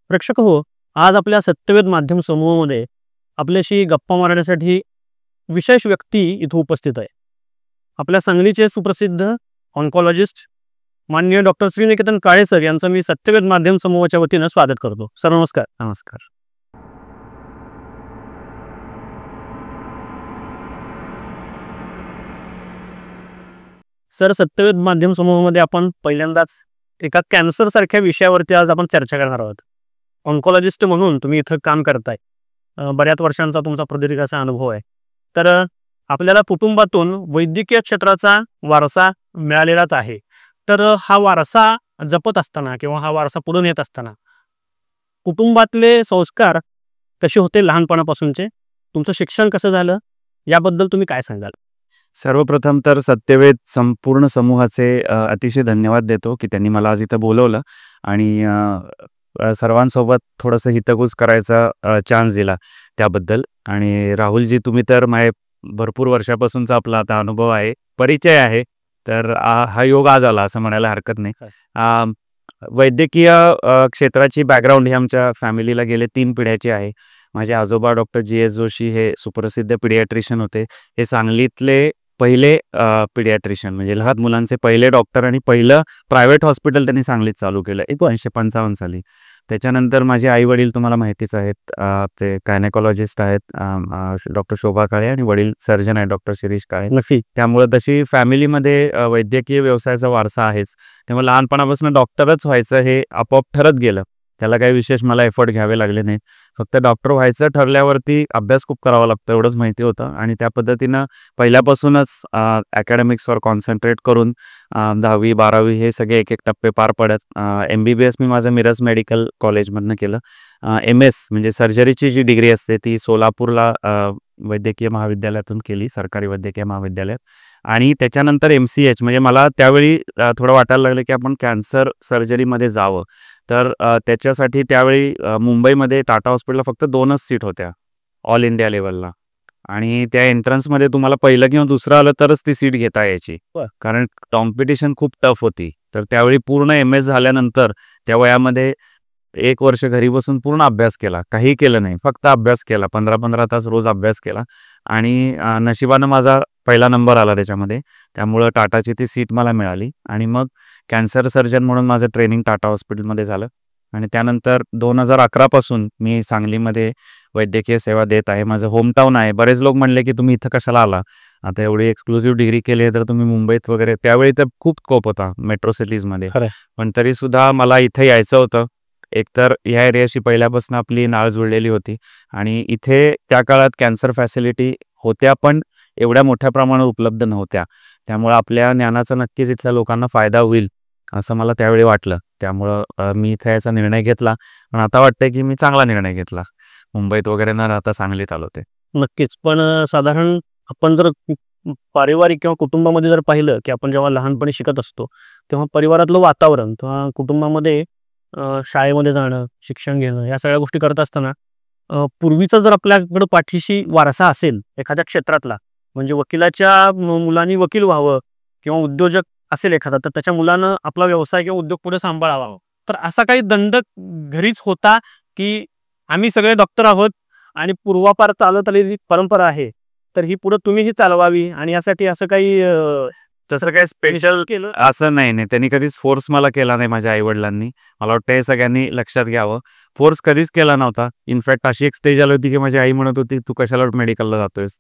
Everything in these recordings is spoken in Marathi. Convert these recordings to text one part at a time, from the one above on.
प्रेक्षक हो, आज आपल्या सत्यवेद माध्यम समूहामध्ये आपल्याशी गप्पा मारण्यासाठी विशेष व्यक्ती इथं उपस्थित आहे. आपल्या सांगलीचे सुप्रसिद्ध ऑन्कॉलॉजिस्ट माननीय डॉक्टर श्रीनिकेतन काळे सर यांचं मी सत्यवेद माध्यम समूहाच्या वतीनं स्वागत करतो. सर नमस्कार. नमस्कार. सर, सत्यवेद माध्यम समूहामध्ये आपण पहिल्यांदाच एका कॅन्सर सारख्या विषयावरती आज आपण चर्चा करणार आहोत. ऑन्कॉलॉजिस्ट म्हणून तुम्ही इथं काम करताय. बऱ्याच वर्षांचा तुमचा प्रदीर्घ असा अनुभव आहे. तर आपल्याला कुटुंबातून वैद्यकीय क्षेत्राचा वारसा मिळालेलाच आहे. तर हा वारसा जपत असताना किंवा हा वारसा पुढे नेत असताना कुटुंबातले संस्कार कसे होते लहानपणापासूनचे, तुमचं शिक्षण कसं झालं, याबद्दल तुम्ही काय सांगाल? सर्वप्रथम तर सत्यवेद संपूर्ण समूहाचे अतिशय धन्यवाद देतो की त्यांनी मला आज इथं बोलवलं आणि सर्वांसोबत थोडंसं हितगुज करायचा चान्स दिला त्याबद्दल. आणि राहुलजी, तुम्ही तर माझे भरपूर वर्षापासूनचा आपला आता अनुभव आहे, परिचय आहे, तर हा योग आज आला असं म्हणायला हरकत नाही. वैद्यकीय क्षेत्राची बॅकग्राऊंड ही आमच्या फॅमिलीला गेले 3 पिढ्याची आहे. माझे आजोबा डॉक्टर GS जोशी हे सुप्रसिद्ध पिडियाट्रिशियन होते. हे सांगलीतले पहिले पिडियाट्रिशियन म्हणजे लहान मुलांचे पहिले डॉक्टर आणि पहिलं प्रायव्हेट हॉस्पिटल त्यांनी सांगलीत चालू केलं 1955 साली. त्याच्यानंतर माझे आई वडील तुम्हाला माहितीच आहेत, ते गायनेकॉलॉजिस्ट आहेत डॉक्टर शोभा काळे आणि वडील सर्जन आहेत डॉक्टर शिरीष काळे. नक्की. त्यामुळे तशी फॅमिलीमध्ये वैद्यकीय व्यवसायाचा वारसा आहेच. त्यामुळे लहानपणापासून डॉक्टरच व्हायचं हे आपोआप ठरत गेलं. त्याला काही विशेष मला एफर्ट घ्यावे लागले नाही. फक्त डॉक्टर व्हायचं ठरल्यावरती अभ्यास खूप करावा लागतो एवढंच माहिती होतं. आणि त्या पद्धतीनं पहिल्यापासूनच अकॅडमिक्सवर कॉन्सन्ट्रेट करून 10वी 12वी हे सगळे एक एक टप्पे पार पडत MBBS मी माझं मिरज मेडिकल कॉलेजमधनं केलं. MS म्हणजे सर्जरीची जी डिग्री असते ती सोलापूरला वैद्यकीय महाविद्यालयातून केली, सरकारी वैद्यकीय महाविद्यालयात. आणि त्याच्यानंतर MCH म्हणजे मला त्यावेळी थोडं वाटायला लागलं की आपण कॅन्सर सर्जरीमध्ये जावं. तर त्याच्यासाठी त्यावेळी मुंबईमध्ये टाटा हॉस्पिटलला फक्त 2च सीट होत्या ऑल इंडिया लेवलला. आणि त्या एंट्रन्समध्ये तुम्हाला पहिलं किंवा दुसरं आलं तरच ती सीट घेता यायची, कारण कॉम्पिटिशन खूप टफ होती. तर त्यावेळी पूर्ण MS झाल्यानंतर त्या वयामध्ये 1 वर्ष घरी बसून पूर्ण अभ्यास केला, काही केलं नाही, फक्त अभ्यास केला. 15-15 तास रोज अभ्यास केला आणि नशिबानं माझा पहिला नंबर आला त्याच्यामध्ये. त्यामुळं टाटाची ती सीट मला मिळाली आणि मग कॅन्सर सर्जन म्हणून माझं ट्रेनिंग टाटा हॉस्पिटलमध्ये झालं. आणि त्यानंतर 2011 पासून मी सांगलीमध्ये वैद्यकीय सेवा देत आहे. माझं होमटाऊन आहे. बरेच लोक म्हणले की तुम्ही इथं कशाला आला, आता एवढी एक्सक्लुसिव्ह डिग्री केली आहे तर तुम्ही मुंबईत वगैरे. त्यावेळी तर खूप स्कोप होता मेट्रो सिटीजमध्ये, पण तरीसुद्धा मला इथे यायचं होतं. एकतर ह्या एरियाशी पहिल्यापासून आपली नाळ जुळलेली होती आणि इथे त्या काळात कॅन्सर फॅसिलिटी होत्या पण एवढ्या मोठ्या प्रमाणात उपलब्ध नव्हत्या. त्यामुळं आपल्या ज्ञानाचा नक्कीच इथल्या लोकांना फायदा होईल असं मला त्यावेळी वाटलं. त्यामुळं मी इथे याचा निर्णय घेतला. पण आता वाटतंय की मी चांगला निर्णय घेतला, मुंबईत वगैरे न राहता सांगलीत आलो ते. नक्कीच. पण साधारण आपण जर पारिवारिक किंवा कुटुंबामध्ये जर पाहिलं की आपण जेव्हा लहानपणी शिकत असतो तेव्हा परिवारातलं वातावरण किंवा कुटुंबामध्ये शाळेमध्ये जाणं, शिक्षण घेणं, या सगळ्या गोष्टी करत असताना पूर्वीचा जर आपल्याकडं पाठीशी वारसा असेल एखाद्या क्षेत्रातला, म्हणजे वकिलाच्या मुलांनी वकील व्हावं किंवा उद्योजक असेल एखादा, तर त्याच्या मुलानं आपला व्यवसाय किंवा उद्योग पुढे सांभाळावा. तर असा काही दंडक घरीच होता की आम्ही सगळे डॉक्टर आहोत आणि पूर्वापार चालत आलेली परंपरा आहे, तर ही पुढे तुम्हीही चालवावी, आणि यासाठी असं काही तसं काही स्पेशल केलं? असं नाही. त्यांनी कधीच फोर्स मला केला नाही माझ्या आईवडिलांनी. मला वाटतं हे सगळ्यांनी लक्षात घ्यावं. फोर्स कधीच केला नव्हता. इनफॅक्ट अशी एक स्टेज आली होती की माझी आई म्हणत होती तू कशाला मेडिकलला जातोयस,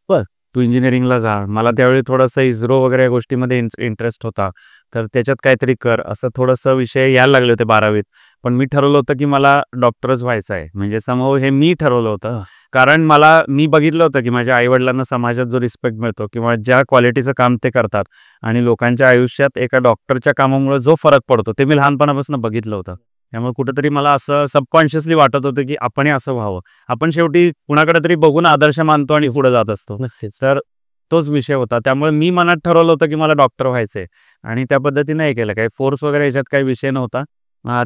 तू इंजिनिअरिंगला जा. मला त्यावेळी थोडंसं इस्रो वगैरे या गोष्टीमध्ये इंटरेस्ट होता, तर त्याच्यात काहीतरी कर असं थोडंसं विषय यायला लागले होते 12वीत. पण मी ठरवलं होतं की मला डॉक्टरच व्हायचं आहे. म्हणजे समोर हे मी ठरवलं होतं, कारण मी बघितलं होतं की माझ्या आईवडिलांना समाजात जो रिस्पेक्ट मिळतो किंवा ज्या क्वालिटीचं काम ते करतात आणि लोकांच्या आयुष्यात एका डॉक्टरच्या कामामुळे जो फरक पडतो ते मी लहानपणापासून बघितलं होतं. त्यामुळे कुठेतरी मला असं सबकॉन्शियसली वाटत होतं की आपणही असं व्हावं. आपण शेवटी कुणाकडे तरी बघून आदर्श मानतो आणि पुढे जात असतो. तर तोच विषय होता. त्यामुळे मी मनात ठरवलं होतं की मला डॉक्टर व्हायचंय आणि त्या पद्धतीने हे केलं. काही फोर्स वगैरे याच्यात काही विषय नव्हता.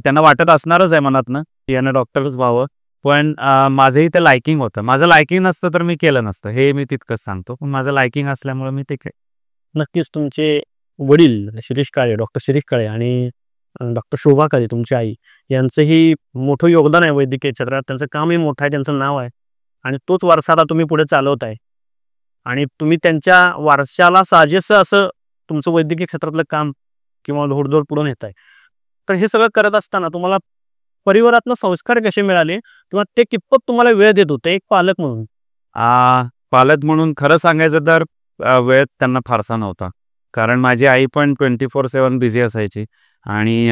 त्यांना वाटत असणारच आहे मनातनं की यानं डॉक्टरच व्हावं, पण माझंही ते लायकिंग होतं. माझं लायकिंग नसतं तर मी केलं नसतं, हे मी तितकंच सांगतो. पण माझं लायकिंग असल्यामुळे मी ते नक्कीच. तुमचे वडील शिरीष काळे, डॉक्टर शिरीष काळे आणि डॉक्टर शोभा काळे तुमची आई यांचंही मोठं योगदान आहे वैद्यकीय क्षेत्रात. त्यांचं कामही मोठं आहे, त्यांचं नाव आहे आणि तोच वारसा आता तुम्ही पुढे चालवताय आणि तुम्ही त्यांच्या वारशाला साजेसं असं तुमचं वैद्यकीय क्षेत्रातलं काम किंवा धोडधोड पुढे नेताय. तर हे सगळं करत असताना तुम्हाला परिवारातनं संस्कार कसे मिळाले किंवा ते कितपत तुम्हाला वेळ देत होते एक पालक म्हणून? पालक म्हणून खरं सांगायचं तर वेळ त्यांना फारसा नव्हता. कारण माझी आई पण 24/7 बिझी असायची आणि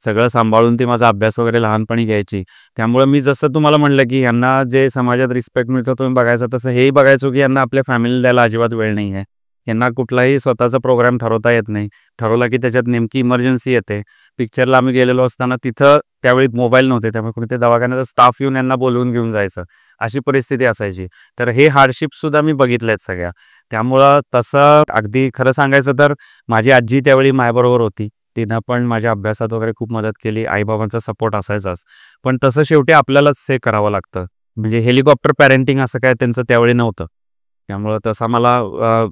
सगळं सांभाळून ती माझा अभ्यास वगैरे लहानपणी घ्यायची. त्यामुळं मी जसं तुम्हाला म्हणलं, की यांना जे समाजात रिस्पेक्ट मिळतो तुम्ही बघायचा, तसं हेही बघायचो, की यांना आपल्या फॅमिलीला द्यायला अजिबात वेळ नाही आहे. यांना कुठलाही स्वतःचा प्रोग्राम ठरवता येत नाही. ठरवला की त्याच्यात नेमकी इमर्जन्सी येते. पिक्चरला आम्ही गेलेलो असताना तिथं त्यावेळी मोबाईल नव्हते, त्यामुळे कुठे ते दवाखान्याचा स्टाफ येऊन यांना बोलवून घेऊन जायचं, अशी परिस्थिती असायची. तर हे हार्डशिपसुद्धा मी बघितल्यात सगळ्या. त्यामुळं तसं अगदी खरं सांगायचं तर माझी आजी त्यावेळी माझ्याबरोबर होती. तिनं पण माझ्या अभ्यासात वगैरे खूप मदत केली. आईबाबांचा सपोर्ट असायचाच. पण तसं शेवटी आपल्यालाच हे करावं लागतं. म्हणजे हेलिकॉप्टर पॅरेंटिंग असं काय त्यांचं त्यावेळी नव्हतं. त्यामुळं तसा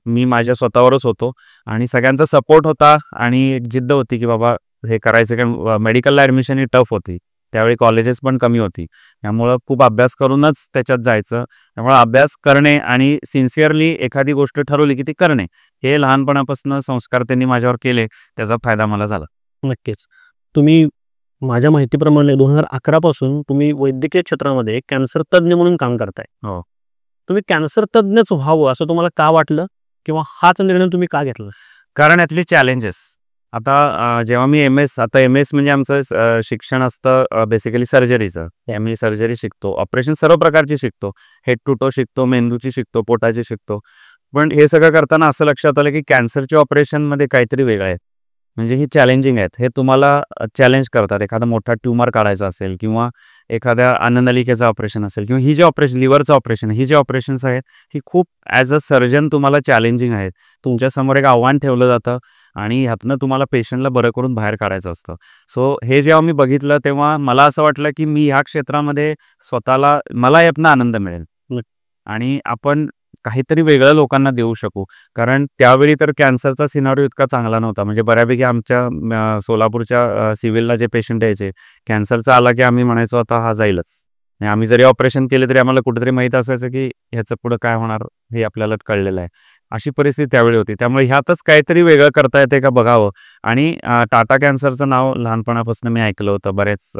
मी माझ्या स्वतःवरच होतो आणि सगळ्यांचा सपोर्ट होता आणि एक जिद्द होती, की बाबा हे करायचं. कारण मेडिकलला ॲडमिशन ही टफ होती. त्यावेळी कॉलेजेस पण कमी होती. त्यामुळं खूप अभ्यास करूनच त्याच्यात जायचं. त्यामुळे अभ्यास करणे आणि सिन्सिअरली एखादी गोष्ट ठरवली की ती करणे, हे लहानपणापासून संस्कार त्यांनी माझ्यावर केले. त्याचा फायदा मला झाला. नक्कीच. तुम्ही माझ्या माहितीप्रमाणे 2011 पासून तुम्ही वैद्यकीय क्षेत्रामध्ये कॅन्सर तज्ञ म्हणून काम करताय. हो. तुम्ही कॅन्सर तज्ञच व्हावं असं तुम्हाला का वाटलं किंवा हाच निर्णय तुम्ही का घेतला? कारण यातले चॅलेंजेस आता जेव्हा मी एम एस म्हणजे आमचं शिक्षण असतं बेसिकली सर्जरीचं. आम्ही सर्जरी शिकतो, ऑपरेशन सर्व प्रकारची शिकतो, हेड टू टो शिकतो, मेंदूची शिकतो, पोटाची शिकतो. पण हे सगळं करताना असं लक्षात आलं की कॅन्सरच्या ऑपरेशनमध्ये काहीतरी वेगळं आहे. म्हणजे ही चॅलेंजिंग आहेत. हे तुम्हाला चॅलेंज करतात. एखादा मोठा ट्यूमर काढायचा असेल किंवा एखाद्या अन्ननलिकेचं ऑपरेशन असेल किंवा ही जे ऑपरेशन लिव्हरचं ऑपरेशन, ही जी ऑपरेशन्स आहेत ही खूप ॲज अ सर्जन तुम्हाला चॅलेंजिंग आहेत. तुमच्यासमोर एक आव्हान ठेवलं जातं आणि ह्यातनं तुम्हाला पेशंटला बरं करून बाहेर काढायचं असतं. सो हे जेव्हा मी बघितलं तेव्हा मला असं वाटलं की मी ह्या क्षेत्रामध्ये मला यातनं आनंद मिळेल आणि आपण काहीतरी वेगळं लोकांना देऊ शकू. कारण त्यावेळी तर कॅन्सरचा सिनारिओ इतका चांगला नव्हता. म्हणजे बऱ्यापैकी आमच्या सोलापूरच्या सिव्हिलला जे पेशंट यायचे, कॅन्सरचा आला की आम्ही म्हणायचो आता हा जाईलच. आणि आम्ही जरी ऑपरेशन केले तरी आम्हाला कुठेतरी माहीत असायचं की ह्याचं पुढं काय होणार हे आपल्याला कळलेलं आहे. अशी परिस्थिती त्यावेळी होती. त्यामुळे ह्यातच काहीतरी वेगळं करता येते का बघावं. आणि टाटा कॅन्सरचं नाव लहानपणापासून मी ऐकलं होतं. बरेच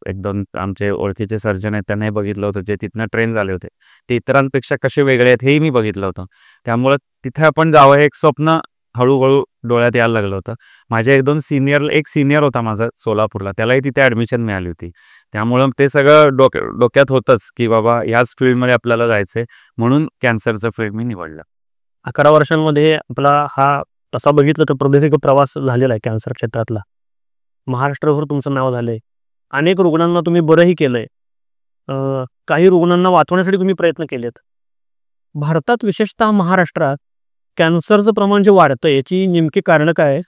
1-2 आमचे ओळखीचे सर्जन आहेत त्यांनाही बघितलं होतं, जे तिथनं ट्रेन झाले होते. ते इतरांपेक्षा कसे वेगळे आहेत हेही मी बघितलं होतं. त्यामुळं तिथे आपण जावं हे एक स्वप्न हळूहळू डोळ्यात यायला लागलं होतं. माझ्या एक सिनियर होता माझा सोलापूरला, त्यालाही तिथे ॲडमिशन मिळाली होती. त्यामुळं ते सगळं डोक्यात होतंच की बाबा ह्याच फील्डमध्ये आपल्याला जायचं आहे. म्हणून कॅन्सरचं फील्ड मी निवडलं. 11 वर्षांमध्ये आपला हा तसा बघितलं तर प्रदीर्घ प्रवास झालेला आहे कॅन्सर क्षेत्रातला. महाराष्ट्रभर तुमचं नाव झालंय. अनेक रुग्णांना तुम्ही बरंही केलंय. काही रुग्णांना वाचवण्यासाठी तुम्ही प्रयत्न केलेत. भारतात विशेषतः महाराष्ट्रात कॅन्सरचं प्रमाण जे वाढतं याची नेमकी कारणं काय आहे?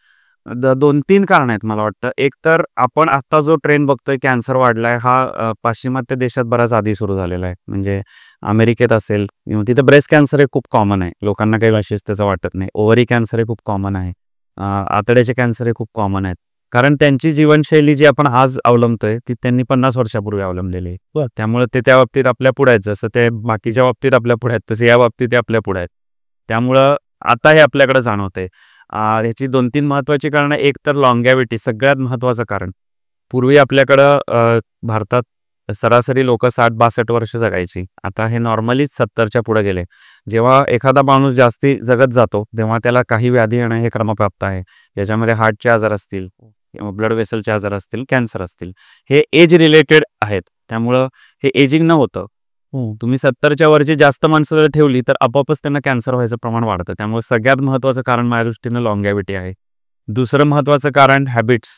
2-3 कारणं आहेत मला वाटतं. एक तर आपण आता जो ट्रेंड बघतोय कॅन्सर वाढलाय हा पाश्चिमात्य देशात बराच आधी सुरू झालेला आहे. म्हणजे अमेरिकेत असेल किंवा तिथं ब्रेस्ट कॅन्सर हे खूप कॉमन आहे. लोकांना काही विशेष त्याचं वाटत नाही. ओव्हरी कॅन्सर हे खूप कॉमन आहे. आतड्याचे कॅन्सर हे खूप कॉमन आहेत. कारण त्यांची जीवनशैली जी आपण आज अवलंबतोय ती त्यांनी 50 वर्षापूर्वी अवलंबलेली आहे. त्यामुळे ते त्या बाबतीत आपल्या पुढे आहेत. जसं ते बाकीच्या बाबतीत आपल्या पुढे आहेत तसे या बाबतीत ते आपल्या पुढे आहेत. त्यामुळं आता हे आपल्याकडे जाणवतंय. ह्याची 2-3 महत्त्वाची कारणं. एक तर लॉंगॅव्हिटी सगळ्यात महत्त्वाचं कारण. पूर्वी आपल्याकडं भारतात सरासरी लोक 60-62 वर्ष जगायची. आता हे नॉर्मलीच 70च्या पुढे गेले. जेव्हा एखादा माणूस जास्ती जगत जातो तेव्हा त्याला काही व्याधी येणं हे क्रमप्राप्त आहे. याच्यामध्ये हार्टचे आजार असतील किंवा ब्लड वेसलचे आजार असतील, कॅन्सर असतील, हे एज रिलेटेड आहेत. त्यामुळं हे एजिंग न होतं तुम्ही 70च्या वरची जास्त माणसं ठेवली तर आपोआपच त्यांना कॅन्सर व्हायचं प्रमाण वाढतं. त्यामुळे सगळ्यात महत्त्वाचं कारण माझ्या दृष्टीनं लॉंगॅव्हिटी आहे. दुसरं महत्त्वाचं कारण हॅबिट्स.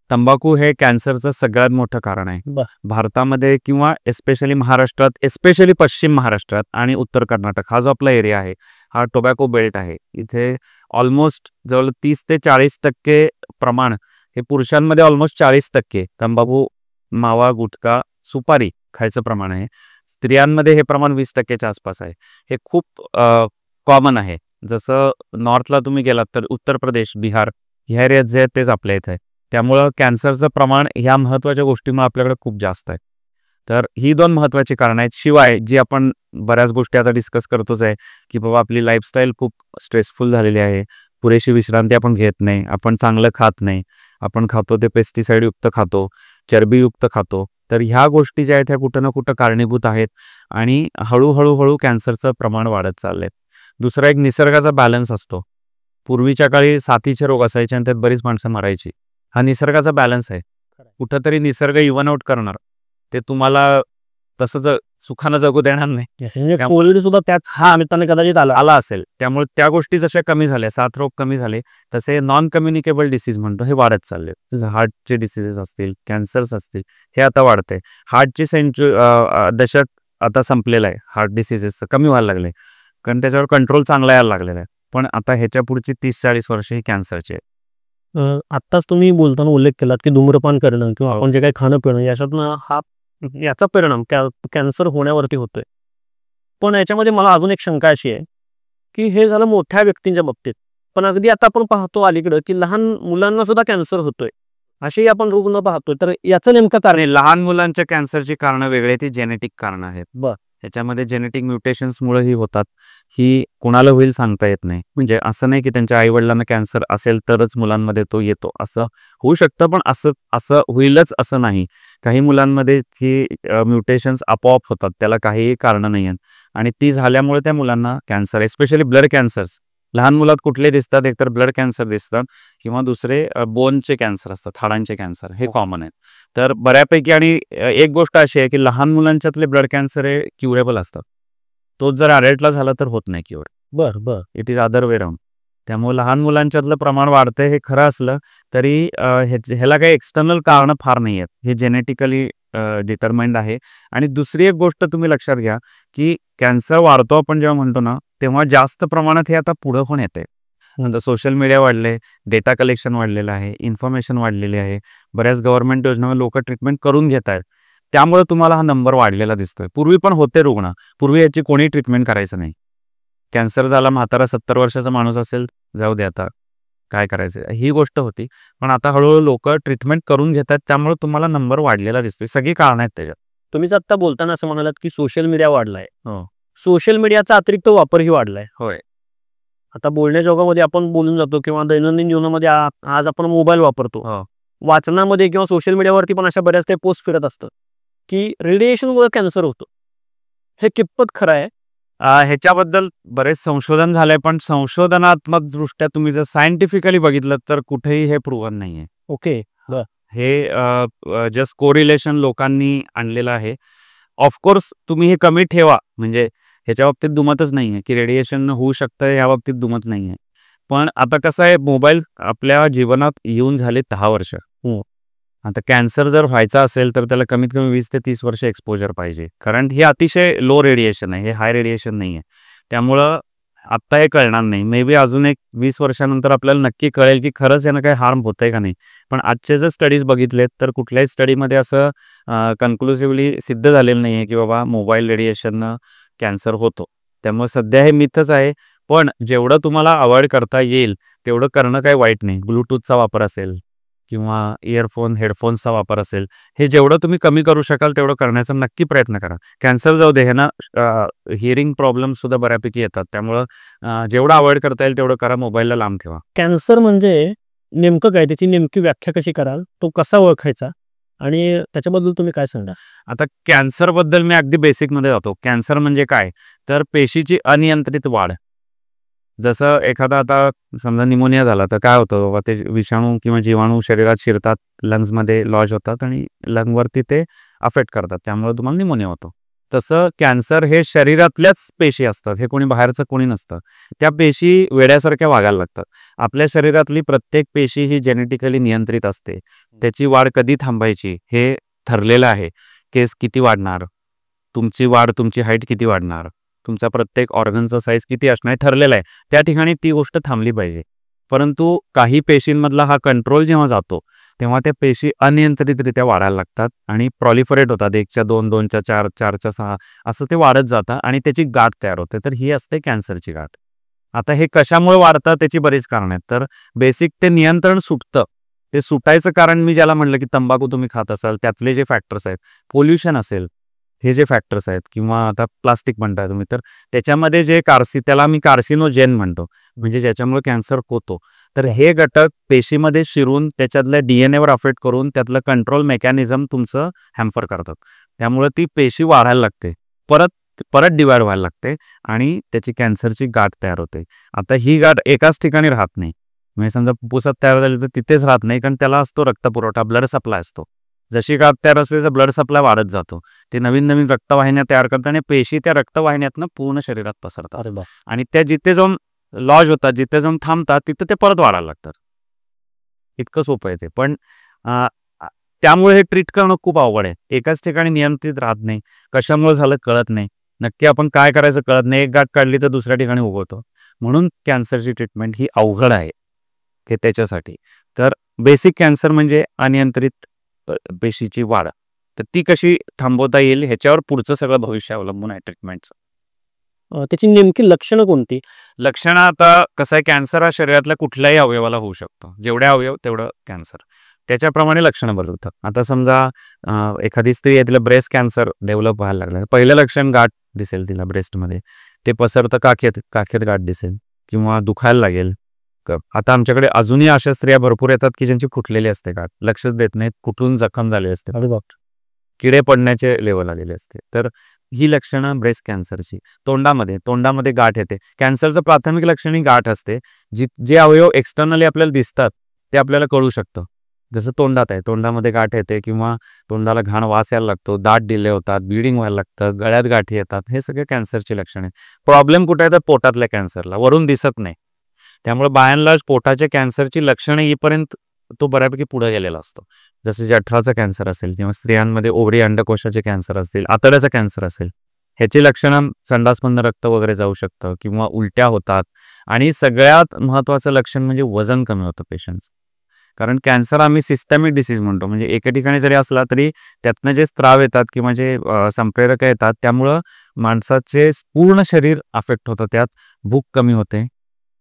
तंबाखू हे कॅन्सरचं सगळ्यात मोठं कारण आहे भारतामध्ये किंवा एस्पेशली महाराष्ट्रात, एस्पेशली पश्चिम महाराष्ट्रात आणि उत्तर कर्नाटक हा जो आपला एरिया आहे हा टोबॅको बेल्ट आहे. इथे ऑलमोस्ट जवळ 30 ते 40% प्रमाण हे पुरुषांमध्ये ऑलमोस्ट 40% तंबाखू, मावा, गुटखा, सुपारी खायचं प्रमाण आहे. स्त्रियांमध्ये हे प्रमाण 20%च्या आसपास आहे. हे खूप कॉमन आहे. जसं नॉर्थला तुम्ही गेलात तर उत्तर प्रदेश, बिहार ह्या एरियात जे आहेत तेच आपल्या इथे आहे. त्यामुळं कॅन्सरचं प्रमाण ह्या महत्त्वाच्या गोष्टीमुळे आपल्याकडे खूप जास्त आहे. तर ही 2 महत्त्वाची कारणं आहेत. शिवाय जी आपण बऱ्याच गोष्टी आता डिस्कस करतोच आहे, की बाबा आपली लाईफस्टाईल खूप स्ट्रेसफुल झालेली आहे. पुरेशी विश्रांती आपण घेत नाही, आपण चांगलं खात नाही, आपण खातो ते पेस्टिसाईडयुक्त खातो, चरबीयुक्त खातो. तर ह्या गोष्टी ज्या आहेत ह्या कुठं ना कुठं कारणीभूत आहेत आणि हळूहळू कॅन्सरचं प्रमाण वाढत चाललंय. दुसरा एक निसर्गाचा बॅलन्स असतो. पूर्वीच्या काळी साथीचे रोग असायचे आणि त्यात बरीच माणसं मरायची. हा निसर्गाचा बॅलन्स आहे. कुठंतरी निसर्ग इव्हन आउट करणार. ते तुम्हाला तसं सुखानं जगू देणार नाही. म्हणजे कोविड सुद्धा त्याच निमित्ताने कदाचित आला असेल. त्यामुळे त्या गोष्टी जशा कमी झाल्या, साथरोग कमी झाले, तसे नॉन कम्युनिकेबल डिसीज म्हणतो हे वाढत चालले. जसं हार्टचे डिसीजेस असतील, कॅन्सर्स असतील, हे आता वाढतंय. हार्टची दशक आता संपलेलं आहे. हार्ट डिसीजेसचं कमी व्हायला लागले, कारण त्याच्यावर कंट्रोल चांगला यायला लागलेला आहे. पण आता ह्याच्या पुढची 30-40 वर्ष ही कॅन्सरची आहे. आत्ताच तुम्ही बोलताना उल्लेख केलात की धूम्रपान करणं किंवा आपण जे काही खाणं पिणं याच्यातनं याचा परिणाम कॅन्सर होण्यावरती होतोय. पण याच्यामध्ये मला अजून एक शंका अशी आहे की हे झालं मोठ्या व्यक्तींच्या बाबतीत, पण अगदी आता आपण पाहतो अलीकडं की लहान मुलांना सुद्धा कॅन्सर होतोय, असेही आपण रुग्ण पाहतोय. तर याचं नेमकं कारण आणि लहान मुलांच्या कॅन्सरची कारणं वेगळे, ती जेनेटिक कारणं आहेत. ह्याच्यामध्ये जेनेटिक म्युटेशन्समुळे ही होतात. ही कोणाला होईल सांगता येत नाही. म्हणजे असं नाही की त्यांच्या आईवडिलांना कॅन्सर असेल तरच मुलांमध्ये तो येतो, असं होऊ शकतं, पण असं होईलच असं नाही. काही मुलांमध्ये ही म्युटेशन्स आपोआप होतात, त्याला काहीही कारणं नाही आहेत आणि ती झाल्यामुळे त्या मुलांना कॅन्सर, एस्पेशली ब्लड कॅन्सर्स लहान मुलात कुठले दिसतात, एकतर ब्लड कॅन्सर दिसतात किंवा दुसरे बोनचे कॅन्सर असतात, हाडांचे कॅन्सर, हे कॉमन आहेत. तर बऱ्यापैकी आणि एक गोष्ट अशी आहे की लहान मुलांच्यातले ब्लड कॅन्सर हे क्युरेबल असतात. तोच जर अडल्टला झाला तर होत नाही cure. It is other way round. त्यामुळे लहान मुलांच्यातलं प्रमाण वाढतंय हे खरं असलं तरी ह्याला काही एक्सटर्नल कारणं फार नाही आहेत. हे जेनेटिकली डिटरमाइंड आहे. आणि दुसरी एक गोष्ट तुम्ही लक्षात घ्या की कॅन्सर वाढतो आपण जेव्हा म्हणतो ना, तेव्हा जास्त प्रमाणात हे आता पुढं पण येते. नंतर सोशल मीडिया वाढले, डेटा कलेक्शन वाढलेलं आहे, इन्फॉर्मेशन वाढलेली आहे, बऱ्याच गव्हर्नमेंट योजनांवर लोक ट्रीटमेंट करून घेत आहेत. त्यामुळे तुम्हाला हा नंबर वाढलेला दिसतोय. पूर्वी पण होते रुग्ण, पूर्वी याची कोणी ट्रीटमेंट करायचं नाही. कॅन्सर झाला, म्हातारा 70 वर्षाचा माणूस असेल, जाऊ दे आता काय करायचं, ही गोष्ट होती. पण आता हळूहळू लोक ट्रीटमेंट करून घेतात, त्यामुळे तुम्हाला नंबर वाढलेला दिसतोय. सगळी कारणं आहेत त्याच्यात. तुम्हीच आता बोलताना असं म्हणालात की सोशल मीडिया वाढलाय. सोशल मीडियाचा अतिरिक्त वापरही वाढलाय. होय. आता बोलण्याच्या जगामध्ये आपण बोलून जातो किंवा दैनंदिन जीवनामध्ये आज आपण मोबाईल वापरतो. वाचनामध्ये किंवा सोशल मीडियावरती पण अशा बऱ्याच काही पोस्ट फिरत असतात की रेडिएशनमुळे कॅन्सर होतो. हे कितपत खरं आहे? ह्याच्याबद्दल बरेच संशोधन झालंय, पण संशोधनात्मक दृष्ट्या तुम्ही जर सायंटिफिकली बघितलं तर कुठेही हे प्रूव्हन नाहीये. ओके. हे जस्ट कोरिलेशन लोकांनी आणलेलं आहे. ऑफकोर्स तुम्ही हे कमी ठेवा, म्हणजे ह्याच्या बाबतीत दुमतच नाहीये की रेडिएशन होऊ शकतं, या बाबतीत दुमत नाहीये. पण आता कसं आहे, मोबाईल आपल्या जीवनात येऊन झाले 10 वर्ष. आता कॅन्सर जर व्हायचा असेल तर त्याला कमीत कमी 20 ते 30 वर्ष एक्सपोजर पाहिजे, कारण हे अतिशय लो रेडिएशन आहे, हे हाय रेडिएशन नाही आहे. त्यामुळं आत्ता हे कळणार नाही. मे बी अजून एक 20 वर्षानंतर आपल्याला नक्की कळेल की खरंच यानं काही हार्म होतंय का नाही. पण आजचे जर स्टडीज बघितलेत तर कुठल्याही स्टडीमध्ये असं कन्क्लुसिव्हली सिद्ध झालेलं नाही आहे की बाबा मोबाईल रेडिएशननं कॅन्सर होतो. त्यामुळे सध्या हे मिथच आहे. पण जेवढं तुम्हाला अवॉइड करता येईल तेवढं करणं काही वाईट नाही. ब्लूटूथचा वापर असेल किंवा इयरफोन, हेडफोन्सचा वापर असेल, हे जेवढं तुम्ही कमी करू शकाल तेवढं करण्याचा नक्की प्रयत्न करा. कॅन्सर जाऊ दे, हे ना हिअरिंग प्रॉब्लेमसुद्धा बऱ्यापैकी येतात. त्यामुळं जेवढं अवॉइड करता येईल तेवढं करा, मोबाईलला लांब ठेवा. कॅन्सर म्हणजे नेमकं काय, त्याची नेमकी व्याख्या कशी कराल, तो कसा ओळखायचा आणि त्याच्याबद्दल तुम्ही काय सांगा? आता कॅन्सरबद्दल मी अगदी बेसिकमध्ये जातो. कॅन्सर म्हणजे काय, तर पेशीची अनियंत्रित वाढ. जसं एखादा आता समजा निमोनिया झाला तर काय होतं बाबा, ते विषाणू किंवा जीवाणू शरीरात शिरतात, लंग्समध्ये लॉज होतात आणि लंगवरती ते अफेक्ट करतात, त्यामुळे तुम्हाला निमोनिया होतो. तसं कॅन्सर हे शरीरातल्याच पेशी असतात, हे कोणी बाहेरचं कोणी नसतं. त्या पेशी वेड्यासारख्या वागायला लागतात. आपल्या शरीरातली प्रत्येक पेशी ही जेनेटिकली नियंत्रित असते. त्याची वाढ कधी थांबायची हे ठरलेलं आहे. केस किती वाढणार, तुमची वाढ, तुमची हाईट किती वाढणार, तुमचा प्रत्येक ऑर्गनचा साईज किती असणार ठरलेला आहे. त्या ठिकाणी ती गोष्ट थांबली पाहिजे. परंतु काही पेशींमधला हा कंट्रोल जेव्हा जातो तेव्हा त्या पेशी अनियंत्रितरित्या वाढायला लागतात आणि प्रॉलिफरेट होतात. 1च्या 2, 2च्या 4, 4च्या 6 असं ते वाढत जातं आणि त्याची गाठ तयार होते. तर ही असते कॅन्सरची गाठ. आता हे कशामुळे वाढतं त्याची बरीच कारण आहेत. तर बेसिक ते नियंत्रण सुटतं. ते सुटायचं कारण मी ज्याला म्हटलं की तंबाखू तुम्ही खात असाल त्यातले जे फॅक्टर्स आहेत, पोल्युशन असेल, हे जे फॅक्टर्स आहेत किंवा आता प्लास्टिक म्हणताय तुम्ही, तर त्याच्यामध्ये जे त्याला मी कार्सिनोजेन म्हणतो, म्हणजे ज्याच्यामुळे कॅन्सर होतो. तर हे घटक पेशीमध्ये शिरून त्याच्यातल्या DNA वर अफेक्ट करून त्यातलं कंट्रोल मेकॅनिझम तुमचं हॅम्पर करतात. त्यामुळे ती पेशी वाढायला लागते, परत परत डिवाइड व्हायला लागते आणि त्याची कॅन्सरची गाठ तयार होते. आता ही गाठ एकाच ठिकाणी राहत नाही. म्हणजे समजा फुफ्फुसात तयार झाली तर तिथेच राहत नाही, कारण त्याला असतो रक्तपुरवठा, ब्लड सप्लाय असतो. जशी गाठ तयार असते तर ब्लड सप्लाय वाढत जातो. ते नवीन नवीन रक्तवाहिन्या तयार करतात आणि पेशी त्या रक्तवाहिन्यातनं पूर्ण शरीरात पसरतात. अरे बा. आणि त्या जिथे जाऊन लॉज होतात, जिथे जाऊन थांबतात, तिथं ते परत वाढायला लागतात. इतकं सोपं आहे ते. पण त्यामुळे हे ट्रीट करणं खूप अवघड आहे. एकाच ठिकाणी नियंत्रित राहत नाही. कशामुळे झालं कळत नाही. नक्की आपण काय करायचं कळत नाही. एक गाठ काढली तर दुसऱ्या ठिकाणी उगवतो. म्हणून कॅन्सरची ट्रीटमेंट ही अवघड आहे की त्याच्यासाठी. तर बेसिक कॅन्सर म्हणजे अनियंत्रित पेशीची वाढ. तर ती कशी थांबवता येईल ह्याच्यावर पुढचं सगळं भविष्य अवलंबून आहे ट्रीटमेंटचं. त्याची नेमकी लक्षणं कोणती? लक्षणं आता कसं आहे, कॅन्सर हा शरीरातल्या कुठल्याही अवयवाला होऊ शकतो. जेवढे अवयव तेवढं कॅन्सर. त्याच्याप्रमाणे लक्षणं बदलतात. आता समजा एखादी स्त्री आहे, तिला ब्रेस्ट कॅन्सर डेव्हलप व्हायला लागलं, पहिलं लक्षण गाठ दिसेल तिला ब्रेस्टमध्ये, ते पसरतं काखेत गाठ दिसेल किंवा दुखायला लागेल. आता आमच्याकडे अजूनही अशा स्त्रिया भरपूर येतात की ज्यांची फुटलेली असते गाठ, लक्षच देत नाहीत, कुठून जखम झाली असते, अरे बाप. किडे पडण्याचे लेवल आलेले असते. तर ही लक्षणं ब्रेस्ट कॅन्सरची. तोंडामध्ये गाठ येते. कॅन्सरचं प्राथमिक लक्षण ही गाठ असते. जे अवयव एक्सटर्नली आपल्याला दिसतात ते आपल्याला कळू शकतं. जसं तोंडात आहे, तोंडामध्ये गाठ येते किंवा तोंडाला घाण वास यायला लागतो, दात डिले होतात, ब्लिडिंग व्हायला लागतं, गळ्यात गाठी येतात, हे सगळे कॅन्सरची लक्षणे. प्रॉब्लेम कुठे आहे तर पोटातल्या कॅन्सरला, वरून दिसत नाही. त्यामुळे बाय अँड लार्ज पोटाच्या कॅन्सरची लक्षणे येईपर्यंत तो बऱ्यापैकी पुढे गेलेला असतो. जसे जठराचा कॅन्सर असेल किंवा स्त्रियांमध्ये ओव्हरी अंडकोशाचे कॅन्सर असतील, आतड्याचा कॅन्सर असेल, ह्याची लक्षणं संडासमधनं रक्त वगैरे जाऊ शकतं किंवा उलट्या होतात. आणि सगळ्यात महत्त्वाचं लक्षण म्हणजे वजन कमी होतं पेशंटचं. कारण कॅन्सर आम्ही सिस्टमिक डिसीज म्हणतो, म्हणजे एका ठिकाणी जरी असला तरी त्यातनं जे स्त्राव येतात किंवा जे संप्रेरक येतात त्यामुळं माणसाचे पूर्ण शरीर अफेक्ट होतं. त्यात भूक कमी होते,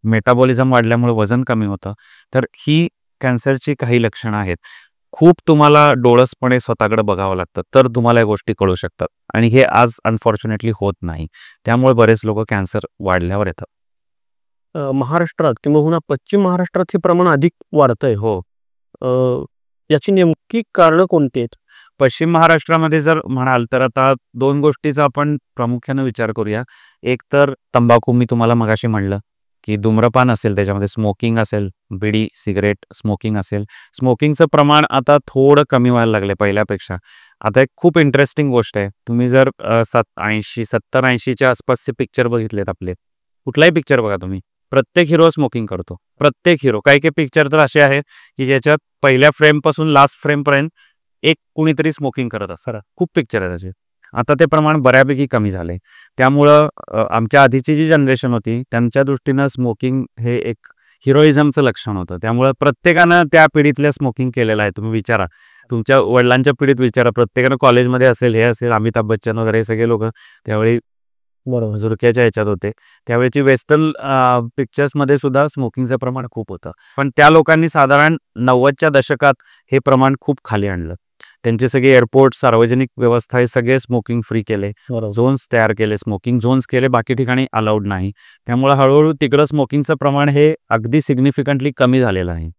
मेटाबॉलिझम वाढल्यामुळे वजन कमी होतं. तर ही कॅन्सरची काही लक्षणं आहेत. खूप तुम्हाला डोळसपणे स्वतःकडे बघावं लागतं तर तुम्हाला या गोष्टी कळू शकतात, आणि हे आज अनफॉर्च्युनेटली होत नाही. त्यामुळे बरेच लोक कॅन्सर वाढल्यावर येतात. महाराष्ट्रात किंवा पश्चिम महाराष्ट्रात हे प्रमाण अधिक वाढतंय. हो, याची नेमकी कारणं कोणती आहेत? पश्चिम महाराष्ट्रामध्ये जर म्हणाल तर आता दोन गोष्टीचा आपण प्रामुख्याने विचार करूया. एक तर तंबाखू, मी तुम्हाला मगाशी म्हणलं की धूम्रपान असेल, त्याच्यामध्ये स्मोकिंग असेल, बिडी सिगरेट स्मोकिंग असेल. स्मोकिंगचं प्रमाण आता थोडं कमी व्हायला लागले पहिल्यापेक्षा. आता एक खूप इंटरेस्टिंग गोष्ट आहे, तुम्ही जर 70-80च्या आसपासचे पिक्चर बघितलेत आपले, कुठलाही पिक्चर बघा तुम्ही, प्रत्येक हिरो स्मोकिंग करतो. प्रत्येक हिरो. काही काही पिक्चर तर असे आहेत की ज्याच्यात पहिल्या फ्रेमपासून लास्ट फ्रेमपर्यंत एक कुणीतरी स्मोकिंग करत असतं. खूप पिक्चर आहेत असे. आता ते प्रमाण बऱ्यापैकी कमी झाले. त्यामुळं आमच्या आधीची जी जनरेशन होती त्यांच्या दृष्टीनं स्मोकिंग हे एक हिरोइझमचं लक्षण होतं. त्यामुळं प्रत्येकानं त्या पिढीतल्या स्मोकिंग केलेलं आहे. तुम्ही विचारा, तुमच्या वडिलांच्या पिढीत विचारा, प्रत्येकानं कॉलेजमध्ये असेल, हे असेल, अमिताभ बच्चन वगैरे हे सगळे लोक त्यावेळी बरोबर. झुरक्याच्या ह्याच्यात होते. त्यावेळेची वेस्टर्न पिक्चर्समध्ये सुद्धा स्मोकिंगचं प्रमाण खूप होतं. पण त्या लोकांनी साधारण 90च्या दशकात हे प्रमाण खूप खाली आणलं. त्यांचे सगळे एअरपोर्ट, सार्वजनिक व्यवस्था हे सगळे स्मोकिंग फ्री केले, झोन्स तयार केले, स्मोकिंग झोन्स केले, बाकी ठिकाणी अलाउड नाही. त्यामुळे हळूहळू तिकडं स्मोकिंगचं प्रमाण हे अगदी सिग्निफिकंटली कमी झालेलं आहे.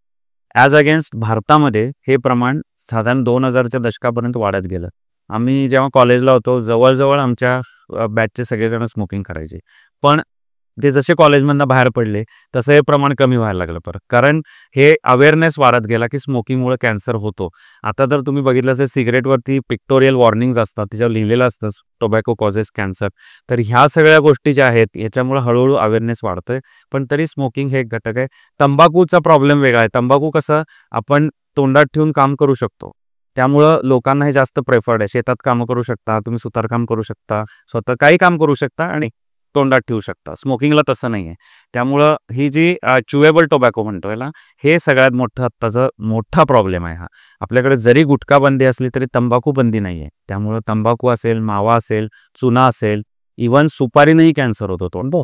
ॲज अगेन्स्ट भारतामध्ये हे प्रमाण साधारण 2000च्या दशकापर्यंत वाढत गेलं. आम्ही जेव्हा कॉलेजला होतो जवळजवळ आमच्या बॅचचे सगळेजण स्मोकिंग करायचे. पण ते जसे कॉलेजमधनं बाहेर पडले तसं हे प्रमाण कमी व्हायला लागलं परत, कारण हे अवेअरनेस वाढत गेला की स्मोकिंगमुळे कॅन्सर होतो. आता जर तुम्ही बघितलं असेल सिगरेटवरती पिक्टोरियल वॉर्निंग्ज असतात, त्याच्यावर लिहिलेलं असतं टोबॅको कॉजेस कॅन्सर. तर ह्या सगळ्या गोष्टी ज्या आहेत ह्याच्यामुळे हळूहळू अवेअरनेस वाढतोय. पण तरी स्मोकिंग हे एक घटक आहे. तंबाखूचा प्रॉब्लेम वेगळा आहे. तंबाखू कसं आपण तोंडात ठेवून काम करू शकतो, त्यामुळं लोकांना हे जास्त प्रेफर्ड आहे. शेतात कामं करू शकता तुम्ही, सुतारकाम करू शकता, स्वतः काही काम करू शकता आणि तोंडात ठेवू शकता. स्मोकिंगला तसं नाही आहे. त्यामुळं ही जी च्युएबल टोबॅको म्हणतो याला, हे सगळ्यात मोठं आत्ताचा मोठा प्रॉब्लेम आहे हा. आपल्याकडे जरी गुटखा बंदी असली तरी तंबाखू बंदी नाही आहे. त्यामुळं तंबाखू असेल, मावा असेल, चुना असेल, इव्हन सुपारीनेही कॅन्सर होतो तोंड.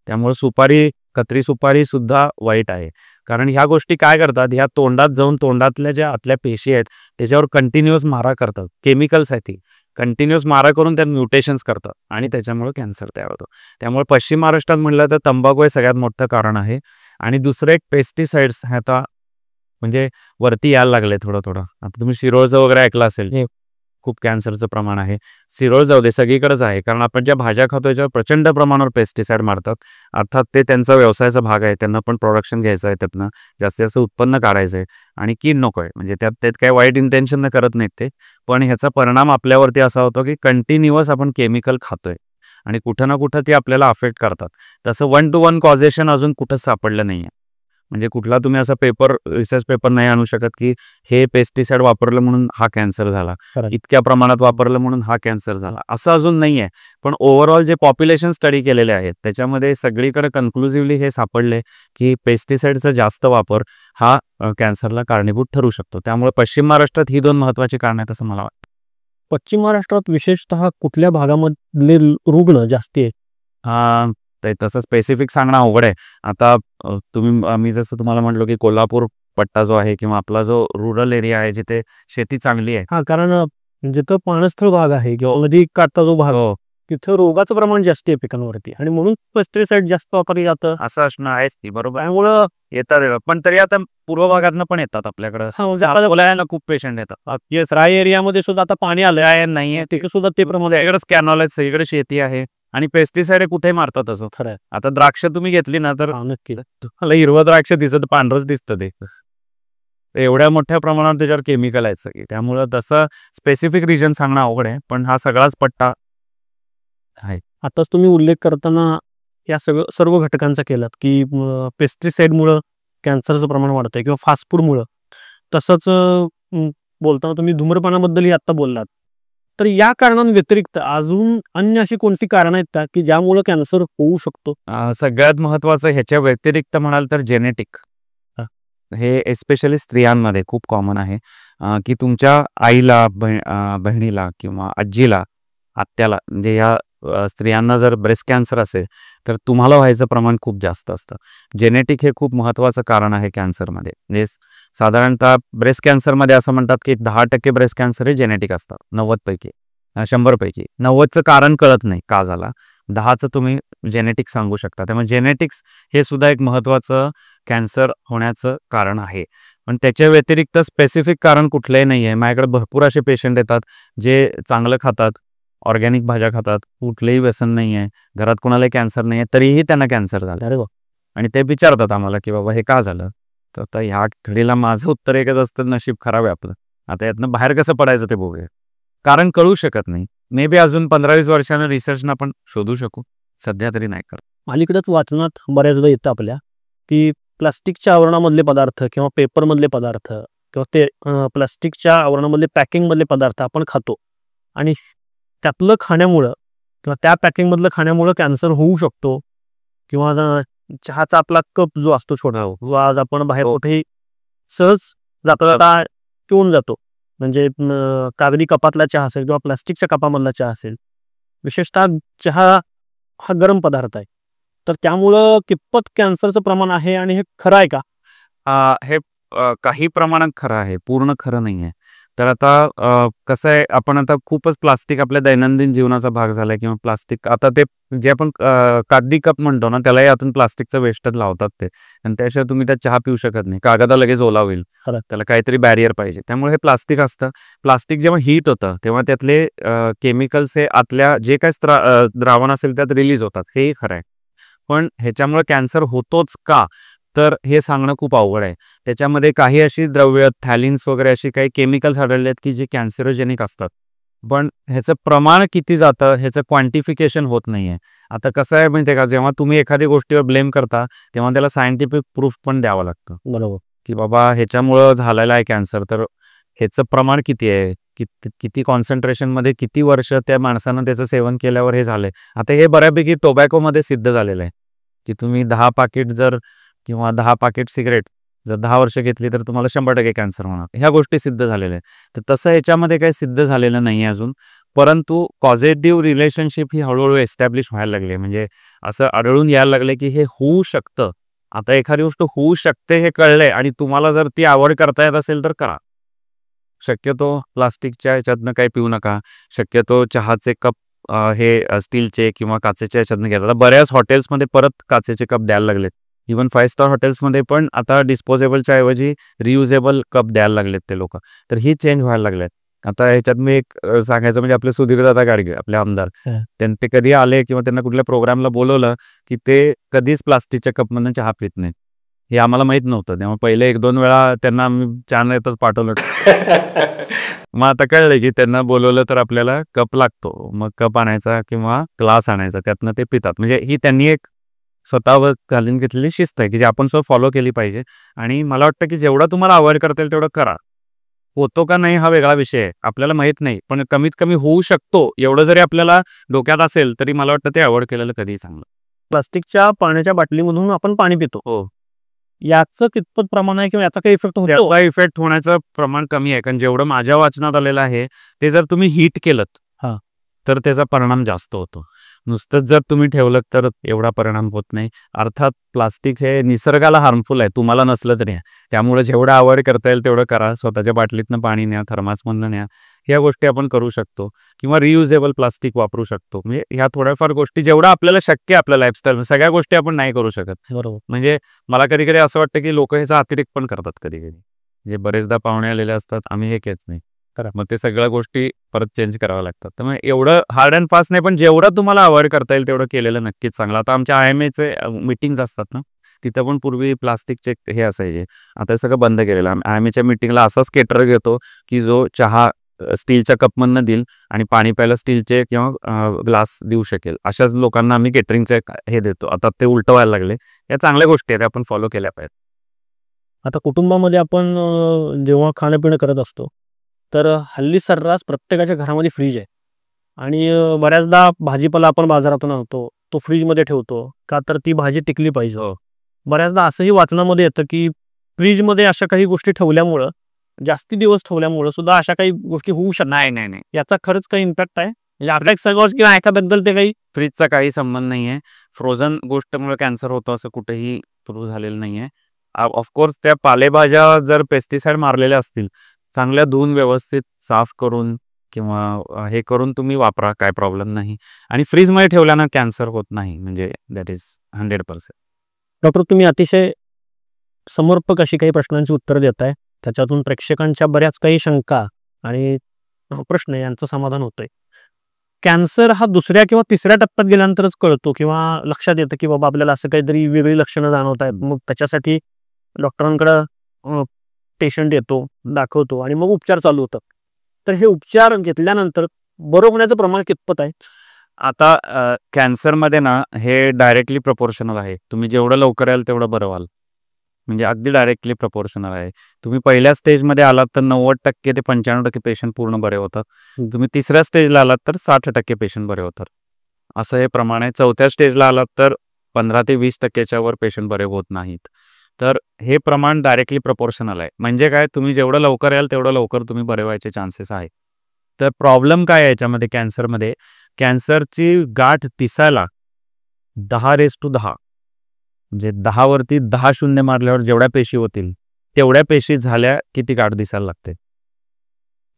त्यामुळे सुपारी कत्री सुपारी सुद्धा वाईट आहे. कारण ह्या गोष्टी काय करतात, ह्या तोंडात जाऊन तोंडातल्या ज्या आतल्या पेशी आहेत त्याच्यावर कंटिन्युअस मारा करतात. केमिकल्स आहेत ती कंटिन्युअस मारा करून त्यात म्युटेशन्स करतात आणि त्याच्यामुळे कॅन्सर तयार होतो. त्यामुळे पश्चिम महाराष्ट्रात म्हटलं तर तंबाखू हे सगळ्यात मोठं कारण आहे. आणि दुसरं एक पेस्टिसाइड्स हे आता म्हणजे वरती यायला लागले थोडं. आता तुम्ही शिरोळचं वगैरे ऐकलं असेल, खूप कॅन्सरचं प्रमाण आहे. शिरोळ जाऊ दे, सगळीकडेच आहे. कारण आपण ज्या भाज्या खातो याच्यावर प्रचंड प्रमाणावर पेस्टिसाइड मारतात. अर्थात ते त्यांचा व्यवसायाचा भाग आहे, त्यांना पण प्रोडक्शन घ्यायचं आहे, त्यातनं जास्तीत जास्त उत्पन्न काढायचं आहे आणि कीड नको आहे. म्हणजे त्यात काही वाईट इंटेन्शन करत नाहीत ते, पण ह्याचा परिणाम आपल्यावरती असा होतो की कंटिन्युअस आपण केमिकल खातोय आणि कुठं ना कुठं ते आपल्याला अफेक्ट करतात. तसं 1 to 1 कॉझेशन अजून कुठंच सापडलं नाही आहे. म्हणजे कुठला तुम्ही असा रिसर्च पेपर नाही आणू शकत की हे पेस्टिसाइड वापरलं म्हणून हा कॅन्सर झाला, इतक्या प्रमाणात वापरलं म्हणून हा कॅन्सर झाला, असं अजून नाही आहे. पण ओव्हरऑल जे पॉप्युलेशन स्टडी केलेले आहेत त्याच्यामध्ये सगळीकडे कन्क्लुसिव्हली हे सापडले की पेस्टिसाइडचा जास्त वापर हा कॅन्सरला कारणीभूत ठरू शकतो. त्यामुळे पश्चिम महाराष्ट्रात ही 2 महत्त्वाची कारणं आहेत असं मला वाटतं. पश्चिम महाराष्ट्रात विशेषतः कुठल्या भागामधले रुग्ण जास्ती आहेत? तसं स्पेसिफिक सांगणं अवघड आहे. आता मी जसं तुम्हाला म्हटलो की कोल्हापूर पट्टा जो आहे किंवा आपला जो रुरल एरिया आहे जिथे शेती चांगली आहे, कारण जिथं पाणस्थळ भाग आहे किंवा नदी काठचा जो भाग तिथं रोगाचं प्रमाण जास्त आहे पिकांवरती आणि म्हणून पेस्टिसाइड जास्त वापरले जातं असं असणं आहेच की बरोबर. त्यामुळं येतात, पण तरी आता पूर्व भागातनं पण येतात आपल्याकडं. खूप पेशंट येतात. राय एरियामध्ये सुद्धा आता पाणी आलं नाहीये तिथे सुद्धा ते प्रमाण इकडेच कॅनॉल आहेत, सगळीकडे शेती आहे आणि पेस्टिसाइड कुठे मारतात असं. खरं. आता द्राक्ष तुम्ही घेतली ना तर नक्की तुम्हाला हिरवं द्राक्ष दिसत, पांढरच दिसतं ते. एवढ्या मोठ्या प्रमाणात त्याच्यावर केमिकल आहेत सगळी. त्यामुळं तसं स्पेसिफिक रिजन सांगणं अवघड आहे, पण हा सगळाच पट्टा आहे. आताच तुम्ही उल्लेख करताना या सर्व घटकांचा केलात की पेस्टिसाइडमुळं कॅन्सरचं प्रमाण वाढतंय किंवा फास्ट फूडमुळं. तसंच बोलताना तुम्ही धूम्रपानाबद्दलही आत्ता बोललात. तर या कारणांव्यतिरिक्त अजून अन्य अशी कोणती कारणं आहेत का की ज्यामुळं कॅन्सर होऊ शकतो? सगळ्यात महत्त्वाचं ह्याच्या व्यतिरिक्त म्हणाल तर जेनेटिक. हे एस्पेशली स्त्रियांमध्ये खूप कॉमन आहे की तुमच्या आईला, बहिणीला किंवा आजीला, आत्याला, म्हणजे या स्त्रियांना जर ब्रेस्ट कॅन्सर असेल तर तुम्हाला व्हायचं प्रमाण खूप जास्त असतं. जेनेटिक हे खूप महत्त्वाचं कारण आहे कॅन्सरमध्ये. म्हणजे साधारणतः ब्रेस्ट कॅन्सरमध्ये असं म्हणतात की 10% ब्रेस्ट कॅन्सर हे जेनेटिक असतात. 100 पैकी 90चं कारण कळत नाही का झाला, 10चं तुम्ही जेनेटिक सांगू शकता. त्यामुळे जेनेटिक्स हे सुद्धा एक महत्त्वाचं कॅन्सर होण्याचं कारण आहे. पण त्याच्या व्यतिरिक्त स्पेसिफिक कारण कुठलंही नाही आहे. माझ्याकडे भरपूर असे पेशंट येतात जे चांगलं खातात, ऑर्गॅनिक भाज्या खातात, कुठलंही व्यसन नाही आहे, घरात कोणालाही कॅन्सर नाही आहे, तरीही त्यांना कॅन्सर झाला. अरे वा. आणि ते विचारतात आम्हाला की बाबा हे का झालं. तर आता ह्या घडीला माझं उत्तर एकच असतं, नशीब खराब आहे आपलं. आता यातनं बाहेर कसं पडायचं ते बघूया. कारण कळू शकत नाही. मे बी अजून 15-20 वर्षानं रिसर्चनं आपण शोधू शकू, सध्या तरी नाही करत. अलीकडेच वाचनात बऱ्याचदा येतं आपल्या की प्लास्टिकच्या आवरणामधले पदार्थ किंवा पेपरमधले पदार्थ किंवा ते प्लास्टिकच्या आवरणामधले पॅकिंगमधले पदार्थ आपण खातो आणि त्यातलं खाण्यामुळं किंवा त्या पॅकिंगमधलं खाण्यामुळं कॅन्सर होऊ शकतो. किंवा चहाचा आपला कप जो असतो छोटा, जो आज आपण बाहेर कुठेही सहज जाता पिऊन जातो, म्हणजे कागदी कपातला चहा असेल किंवा प्लास्टिकच्या कपामधला चहा असेल, विशेषतः चहा हा गरम पदार्थ आहे, तर त्यामुळं कितपत कॅन्सरचं प्रमाण आहे आणि हे खरं आहे का? हे काही प्रमाणात खरं आहे, पूर्ण खरं नाही आहे. तर आता कसं आहे, आपण आता खूपच प्लास्टिक आपल्या दैनंदिन जीवनाचा भाग झालाय किंवा प्लास्टिक आता ते जे आपण कागदी कप म्हणतो ना त्यालाही आतून प्लास्टिकचं वेस्टच लावतात ते, आणि त्याशिवाय तुम्ही त्यात चहा पिऊ शकत नाही. कागदा लगेच ओला होईल, त्याला काहीतरी बॅरियर पाहिजे. त्यामुळे हे प्लास्टिक असतं. प्लास्टिक जेव्हा हीट होतं तेव्हा त्यातले केमिकल्स हे आतल्या जे काही द्रावण असेल त्यात रिलीज होतात, हेही खरं आहे. पण ह्याच्यामुळे कॅन्सर होतोच का, तर हे सांगणं खूप अवघड आहे. त्याच्यामध्ये काही अशी द्रव्य, थॅलिन्स वगैरे अशी काही केमिकल्स आढळले आहेत की जे कॅन्सरोजेनिक असतात. पण ह्याचं प्रमाण किती जातं ह्याचं क्वांटिफिकेशन होत नाही आहे. आता कसं आहे माहिती आहे का, जेव्हा तुम्ही एखादी गोष्टीवर ब्लेम करता तेव्हा त्याला सायंटिफिक प्रूफ पण द्यावं लागतं. बरोबर. की बाबा ह्याच्यामुळं झालेलं आहे कॅन्सर, तर ह्याचं प्रमाण किती आहे, किती कॉन्सन्ट्रेशनमध्ये किती वर्ष त्या माणसानं त्याचं सेवन केल्यावर हे झालंय. आता हे बऱ्यापैकी टोबॅकोमध्ये सिद्ध झालेलं आहे की तुम्ही 10 पाकिट जर किंवा 10 पाकिट सिगरेट जर 10 वर्ष घेतली तर तुम्हाला 100% कॅन्सर होणार. ह्या गोष्टी सिद्ध झालेल्या आहेत. तर तसं ह्याच्यामध्ये काही सिद्ध झालेलं नाही आहे अजून. परंतु पॉझिटिव्ह रिलेशनशिप ही हळूहळू एस्टॅब्लिश व्हायला लागली. म्हणजे असं आढळून यायला लागले की हे होऊ शकतं. आता एखादी गोष्ट होऊ शकते हे कळलंय आणि तुम्हाला जर ती अवॉइड करता येत असेल तर करा. शक्यतो प्लास्टिकच्या ह्याच्यातनं काही पिऊ नका. शक्यतो चहाचे कप हे स्टीलचे किंवा काचेच्या ह्याच्यातनं घ्या. आता बऱ्याच हॉटेल्समध्ये परत काचेचे कप द्यायला लागलेत. इव्हन 5 स्टार हॉटेल्समध्ये पण आता डिस्पोजेबलच्या ऐवजी रियुजेबल कप द्यायला लागलेत ते लोक. तर ही चेंज व्हायला लागलेत. आता ह्याच्यात मी एक सांगायचं म्हणजे आपले सुधीरदादा गाडगे आपले आमदार, ते कधी आले किंवा त्यांना कुठल्या प्रोग्रामला बोलवलं की ते कधीच प्लास्टिकच्या कपमधनं चहा पित नाहीत. हे आम्हाला माहित नव्हतं. तेव्हा पहिले 1-2 वेळा त्यांना आम्ही चहा येतच पाठवलं. मग आता कळलं की त्यांना बोलवलं तर आपल्याला कप लागतो. मग कप आणायचा किंवा ग्लास आणायचा, त्यातनं ते पितात. म्हणजे ही त्यांनी एक स्वतःवर घालून घेतलेली शिस्त आहे की जे आपण स्वतः फॉलो केली पाहिजे. आणि मला वाटतं की जेवढं तुम्हाला अवॉइड करता येईल तेवढं करा. होतो का नाही हा वेगळा विषय आहे, आपल्याला माहित नाही, पण कमीत कमी होऊ शकतो एवढं जरी आपल्याला डोक्यात असेल तरी मला वाटतं ते अवॉइड केलेलं कधीही चांगलं. प्लास्टिकच्या पाण्याच्या बाटलीमधून आपण पाणी पितो. हो, याचं कितपत प्रमाण आहे किंवा याचा काही इफेक्ट होतो? त्याचा इफेक्ट होण्याचं प्रमाण कमी आहे. कारण जेवढं माझ्या वाचनात आलेलं आहे ते जर तुम्ही हीट केलं हा. तर त्याचा परिणाम जास्त होतो. नुसतंच जर तुम्ही ठेवलं तर एवढा परिणाम होत नाही. अर्थात प्लास्टिक हे निसर्गाला हार्मफुल आहे, तुम्हाला नसलं तरी. त्यामुळे जेवढं अवॉइड करता येईल तेवढं करा. स्वतःच्या बाटलीतनं पाणी न्या, थर्मासमधनं न्या. ह्या गोष्टी आपण करू शकतो. किंवा रियुजेबल प्लास्टिक वापरू शकतो. म्हणजे ह्या थोड्याफार गोष्टी जेवढं आपल्याला शक्य आहे आपल्या लाईफस्टाईल, सगळ्या गोष्टी आपण नाही करू शकत. बरोबर. म्हणजे मला कधी कधी असं वाटतं की लोक ह्याचा अतिरेक पण करतात कधी कधी. म्हणजे बरेचदा पाहुणे आलेले असतात, आम्ही हे घेत नाही. मग ते सगळ्या गोष्टी परत चेंज कराव्या लागतात. त्यामुळे एवढं हार्ड अँड फास्ट नाही, पण जेवढं तुम्हाला अवॉइड करता येईल तेवढं केलेलं नक्कीच चांगलं. आता आमच्या IMAचे मीटिंग्स असतात ना, तिथं पण पूर्वी प्लास्टिकचे हे असायचे. आता हे सगळं बंद केलेलं. IMAच्या मीटिंगला असाच केटर घेतो की जो चहा स्टीलच्या कपमधनं देईल आणि पाणी प्यायला स्टीलचे किंवा ग्लास देऊ शकेल. अशाच लोकांना आम्ही केटरिंगचे हे देतो. आता ते उलटं व्हायला लागले. या चांगल्या गोष्टी आहेत, आपण फॉलो केल्या पाहिजेत. आता कुटुंबामध्ये आपण जेव्हा खाणं-पिणं करत असतो, तर हल्ली सर्रास प्रत्येकाच्या घरामध्ये फ्रीज आहे. आणि बऱ्याचदा भाजीपाला आपण बाजारातून आणतो, तो फ्रीजमध्ये ठेवतो का तर ती भाजी टिकली पाहिजे. हो. बऱ्याचदा असंही वाचनामध्ये येतं की फ्रीजमध्ये अशा काही गोष्टी ठेवल्यामुळं, जास्ती दिवस ठेवल्यामुळं सुद्धा अशा काही गोष्टी होऊ शकतात. नाही. याचा खरंच काही इम्पॅक्ट आहे? म्हणजे आपल्या सगळं किंवा ह्याच्याबद्दल ते काही फ्रीजचा काही संबंध नाही आहे. फ्रोझन गोष्टमुळे कॅन्सर होतं असं कुठेही प्रूव्ह झालेलं नाही आहे. ऑफकोर्स त्या पालेभाज्या जर पेस्टिसाइड मारलेल्या असतील, चांगल्या धुवून व्यवस्थित साफ करून किंवा हे करून तुम्ही वापरा, काय प्रॉब्लेम नाही. आणि फ्रीजमध्ये ठेवल्यानं कॅन्सर होत नाही, म्हणजे दॅट इज 100%. डॉक्टर, तुम्ही अतिशय समर्पक अशी काही प्रश्नांची उत्तरं देताय. त्याच्यातून प्रेक्षकांच्या बऱ्याच काही शंका आणि प्रश्न यांचं समाधान होतंय. कॅन्सर हा दुसऱ्या किंवा तिसऱ्या टप्प्यात गेल्यानंतरच कळतो किंवा लक्षात येतं की बाबा आपल्याला असं काहीतरी वेगळी लक्षणं जाणवत आहेत. मग त्याच्यासाठी डॉक्टरांकडं पेशंट येतो, दाखवतो आणि मग उपचार चालू होतात. तर हे उपचार घेतल्यानंतर बरं होण्याचं प्रमाण कितपत आहे? आता कॅन्सरमध्ये ना हे डायरेक्टली प्रपोर्शनल आहे. तुम्ही जेवढं लवकर याल तेवढं बरं व्हाल. म्हणजे अगदी डायरेक्टली प्रपोर्शनल आहे. तुम्ही पहिल्या स्टेजमध्ये आलात तर 90% ते 95% पेशंट पूर्ण बरे होतात. तुम्ही तिसऱ्या स्टेजला आलात तर 60% पेशंट बरे होतात. असं हे प्रमाण आहे. चौथ्या स्टेजला आलात तर 15 ते 20% वर पेशंट बरे होत नाहीत. तर हे प्रमाण डायरेक्टली प्रपोर्शनल आहे. म्हणजे काय, तुम्ही जेवढं लवकर याल तेवढं लवकर तुम्ही बरे व्हायचे चान्सेस आहे. तर प्रॉब्लेम काय आहे याच्यामध्ये, कॅन्सरमध्ये, कॅन्सरची गाठ दिसायला 10:10 म्हणजे 10 वरती 10 शून्य मारल्यावर जेवढ्या पेशी होतील तेवढ्या पेशी झाल्या की ती गाठ दिसायला लागते.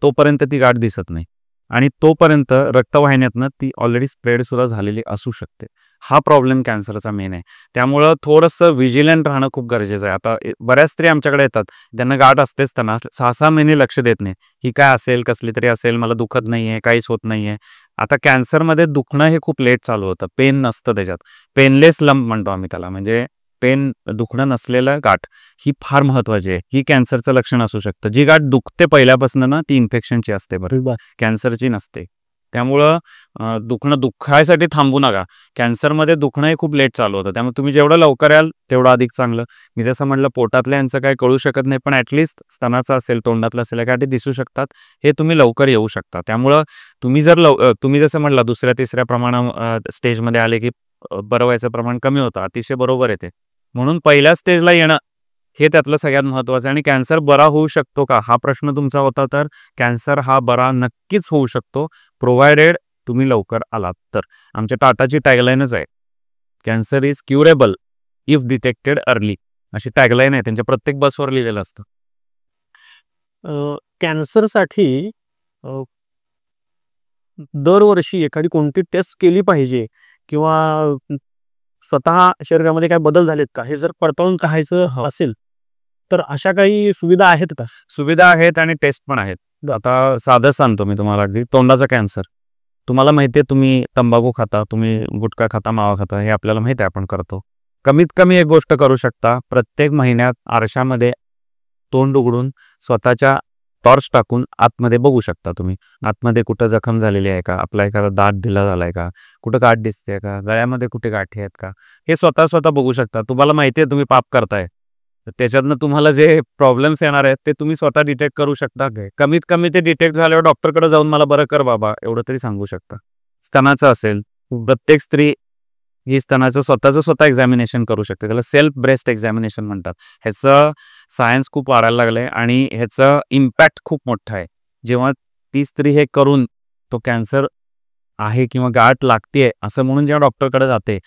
तोपर्यंत ती गाठ दिसत नाही आणि तोपर्यंत रक्तवाहिन्यातनं ती ऑलरेडी स्प्रेड सुद्धा झालेली असू शकते. हा प्रॉब्लेम कॅन्सरचा मेन आहे. त्यामुळं थोडंसं विजिलंट राहणं खूप गरजेचं आहे. आता बऱ्याच स्त्री आमच्याकडे येतात, त्यांना गाठ असतेच, त्यांना 6-6 महिने लक्ष देत नाही. ही काय असेल, कसली तरी असेल, मला दुखत नाही आहे, काहीच होत नाही आहे. आता कॅन्सरमध्ये दुखणं हे खूप लेट चालू होतं. पेन नसतं त्याच्यात. पेनलेस लंप म्हणतो आम्ही त्याला. म्हणजे पेन, दुखणं नसलेलं गाठ ही फार महत्वाची आहे. ही कॅन्सरचं लक्षण असू शकतं. जी गाठ दुखते पहिल्यापासून ना ती इन्फेक्शनची असते, बरं, कॅन्सरची नसते. त्यामुळं दुखणं दुखायसाठी थांबू नका. कॅन्सरमध्ये दुखणं हे खूप लेट चालू होतं. त्यामुळे तुम्ही जेवढं लवकर याल तेवढं अधिक चांगलं. मी जसं म्हटलं, पोटातल्या यांचं काही कळू शकत नाही, पण ॲटलिस्ट स्तनाचं असेल, तोंडातलं असेल, या गाठी दिसू शकतात. हे तुम्ही लवकर येऊ शकता. त्यामुळं तुम्ही जर तुम्ही जसं म्हटलं दुसऱ्या तिसऱ्या स्टेजमध्ये आले की बरं व्हायचं प्रमाण कमी होतं. अतिशय बरोबर आहे ते. म्हणून पहिल्या स्टेजला येणं हे त्यातलं सगळ्यात महत्त्वाचं आहे. आणि कॅन्सर बरा होऊ शकतो का हा प्रश्न तुमचा होता, तर कॅन्सर हा बरा नक्कीच होऊ शकतो, प्रोव्हायडेड तुम्ही लवकर आलात तर. आमच्या टाटाची टॅगलाईनच आहे, cancer is curable if detected early, अशी टॅगलाईन आहे, त्यांच्या प्रत्येक बसवर लिहिलेलं असतं. कॅन्सरसाठी दरवर्षी एखादी कोणती टेस्ट केली पाहिजे किंवा स्वतः शरीरामध्ये काय बदल झालेत का हे जर पडताळून पाहायचं असेल तर अशा काही सुविधा आहेत का? सुविधा आहेत आणि टेस्ट पण आहेत. आता साधं सांगतो मी तुम्हाला, अगदी तोंडाचा कॅन्सर. तुम्हाला माहिती आहे, तुम्ही तंबाखू खाता, तुम्ही गुटखा खाता, मावा खाता, हे आपल्याला माहिती आहे, आपण करतो. कमीत कमी एक गोष्ट करू शकता, प्रत्येक महिन्यात आरशामध्ये तोंड उघडून स्वतःच्या टॉर्च टाकून आतमध्ये बघू शकता तुम्ही. आतमध्ये कुठं जखम झालेली आहे का, आपला एखादा दात ढिला झालाय का, कुठं गाठ दिसते का, गळ्यामध्ये कुठे गाठी आहेत का, हे स्वतः बघू शकता. तुम्हाला माहिती आहे तुम्ही पाप करताय, तर त्याच्यातनं तुम्हाला जे प्रॉब्लेम्स येणार आहेत ते तुम्ही स्वतः डिटेक्ट करू शकता. कमीत कमी ते डिटेक्ट झाल्यावर डॉक्टरकडे जाऊन मला बरं कर बाबा एवढं तरी सांगू शकता. स्तनाचं असेल, प्रत्येक स्त्री ही स्तनाचं स्वतः एक्झामिनेशन करू शकते, त्याला सेल्फ ब्रेस्ट एक्झामिनेशन म्हणतात. ह्याचं सायन्स खूप वाढायला लागलंय आणि ह्याचं इम्पॅक्ट खूप मोठं आहे. जेव्हा ती स्त्री हे करून तो कॅन्सर आहे किंवा गाठ लागतेय असं म्हणून जेव्हा डॉक्टरकडे जाते,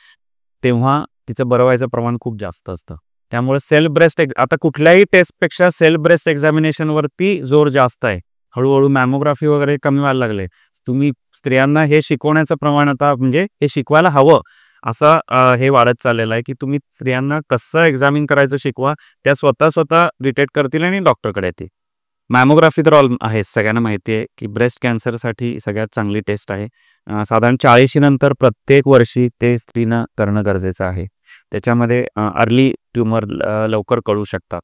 तेव्हा तिचं बरं व्हायचं प्रमाण खूप जास्त असतं. त्यामुळे सेल्फ ब्रेस्ट आता कुठल्याही टेस्टपेक्षा सेल्फ ब्रेस्ट एक्झामिनेशनवरती जोर जास्त आहे. हळूहळू मॅमोग्राफी वगैरे कमी व्हायला लागले. तुम्ही स्त्रियांना हे शिकवण्याचं प्रमाण आता, म्हणजे हे शिकवायला हवं असं हे वाढत चाललेलं आहे, की तुम्ही स्त्रियांना कसं एक्झामिन करायचं शिकवा, त्या स्वतः डिटेक्ट करतील आणि डॉक्टरकडे येतील. मॅमोग्राफी तर आहे, सगळ्यांना माहिती आहे की ब्रेस्ट कॅन्सरसाठी सगळ्यात चांगली टेस्ट आहे. साधारण 40 नंतर प्रत्येक वर्षी ते स्त्रीनं करणं गरजेचं आहे. त्याच्यामध्ये अर्ली ट्यूमर लवकर कळू शकतात.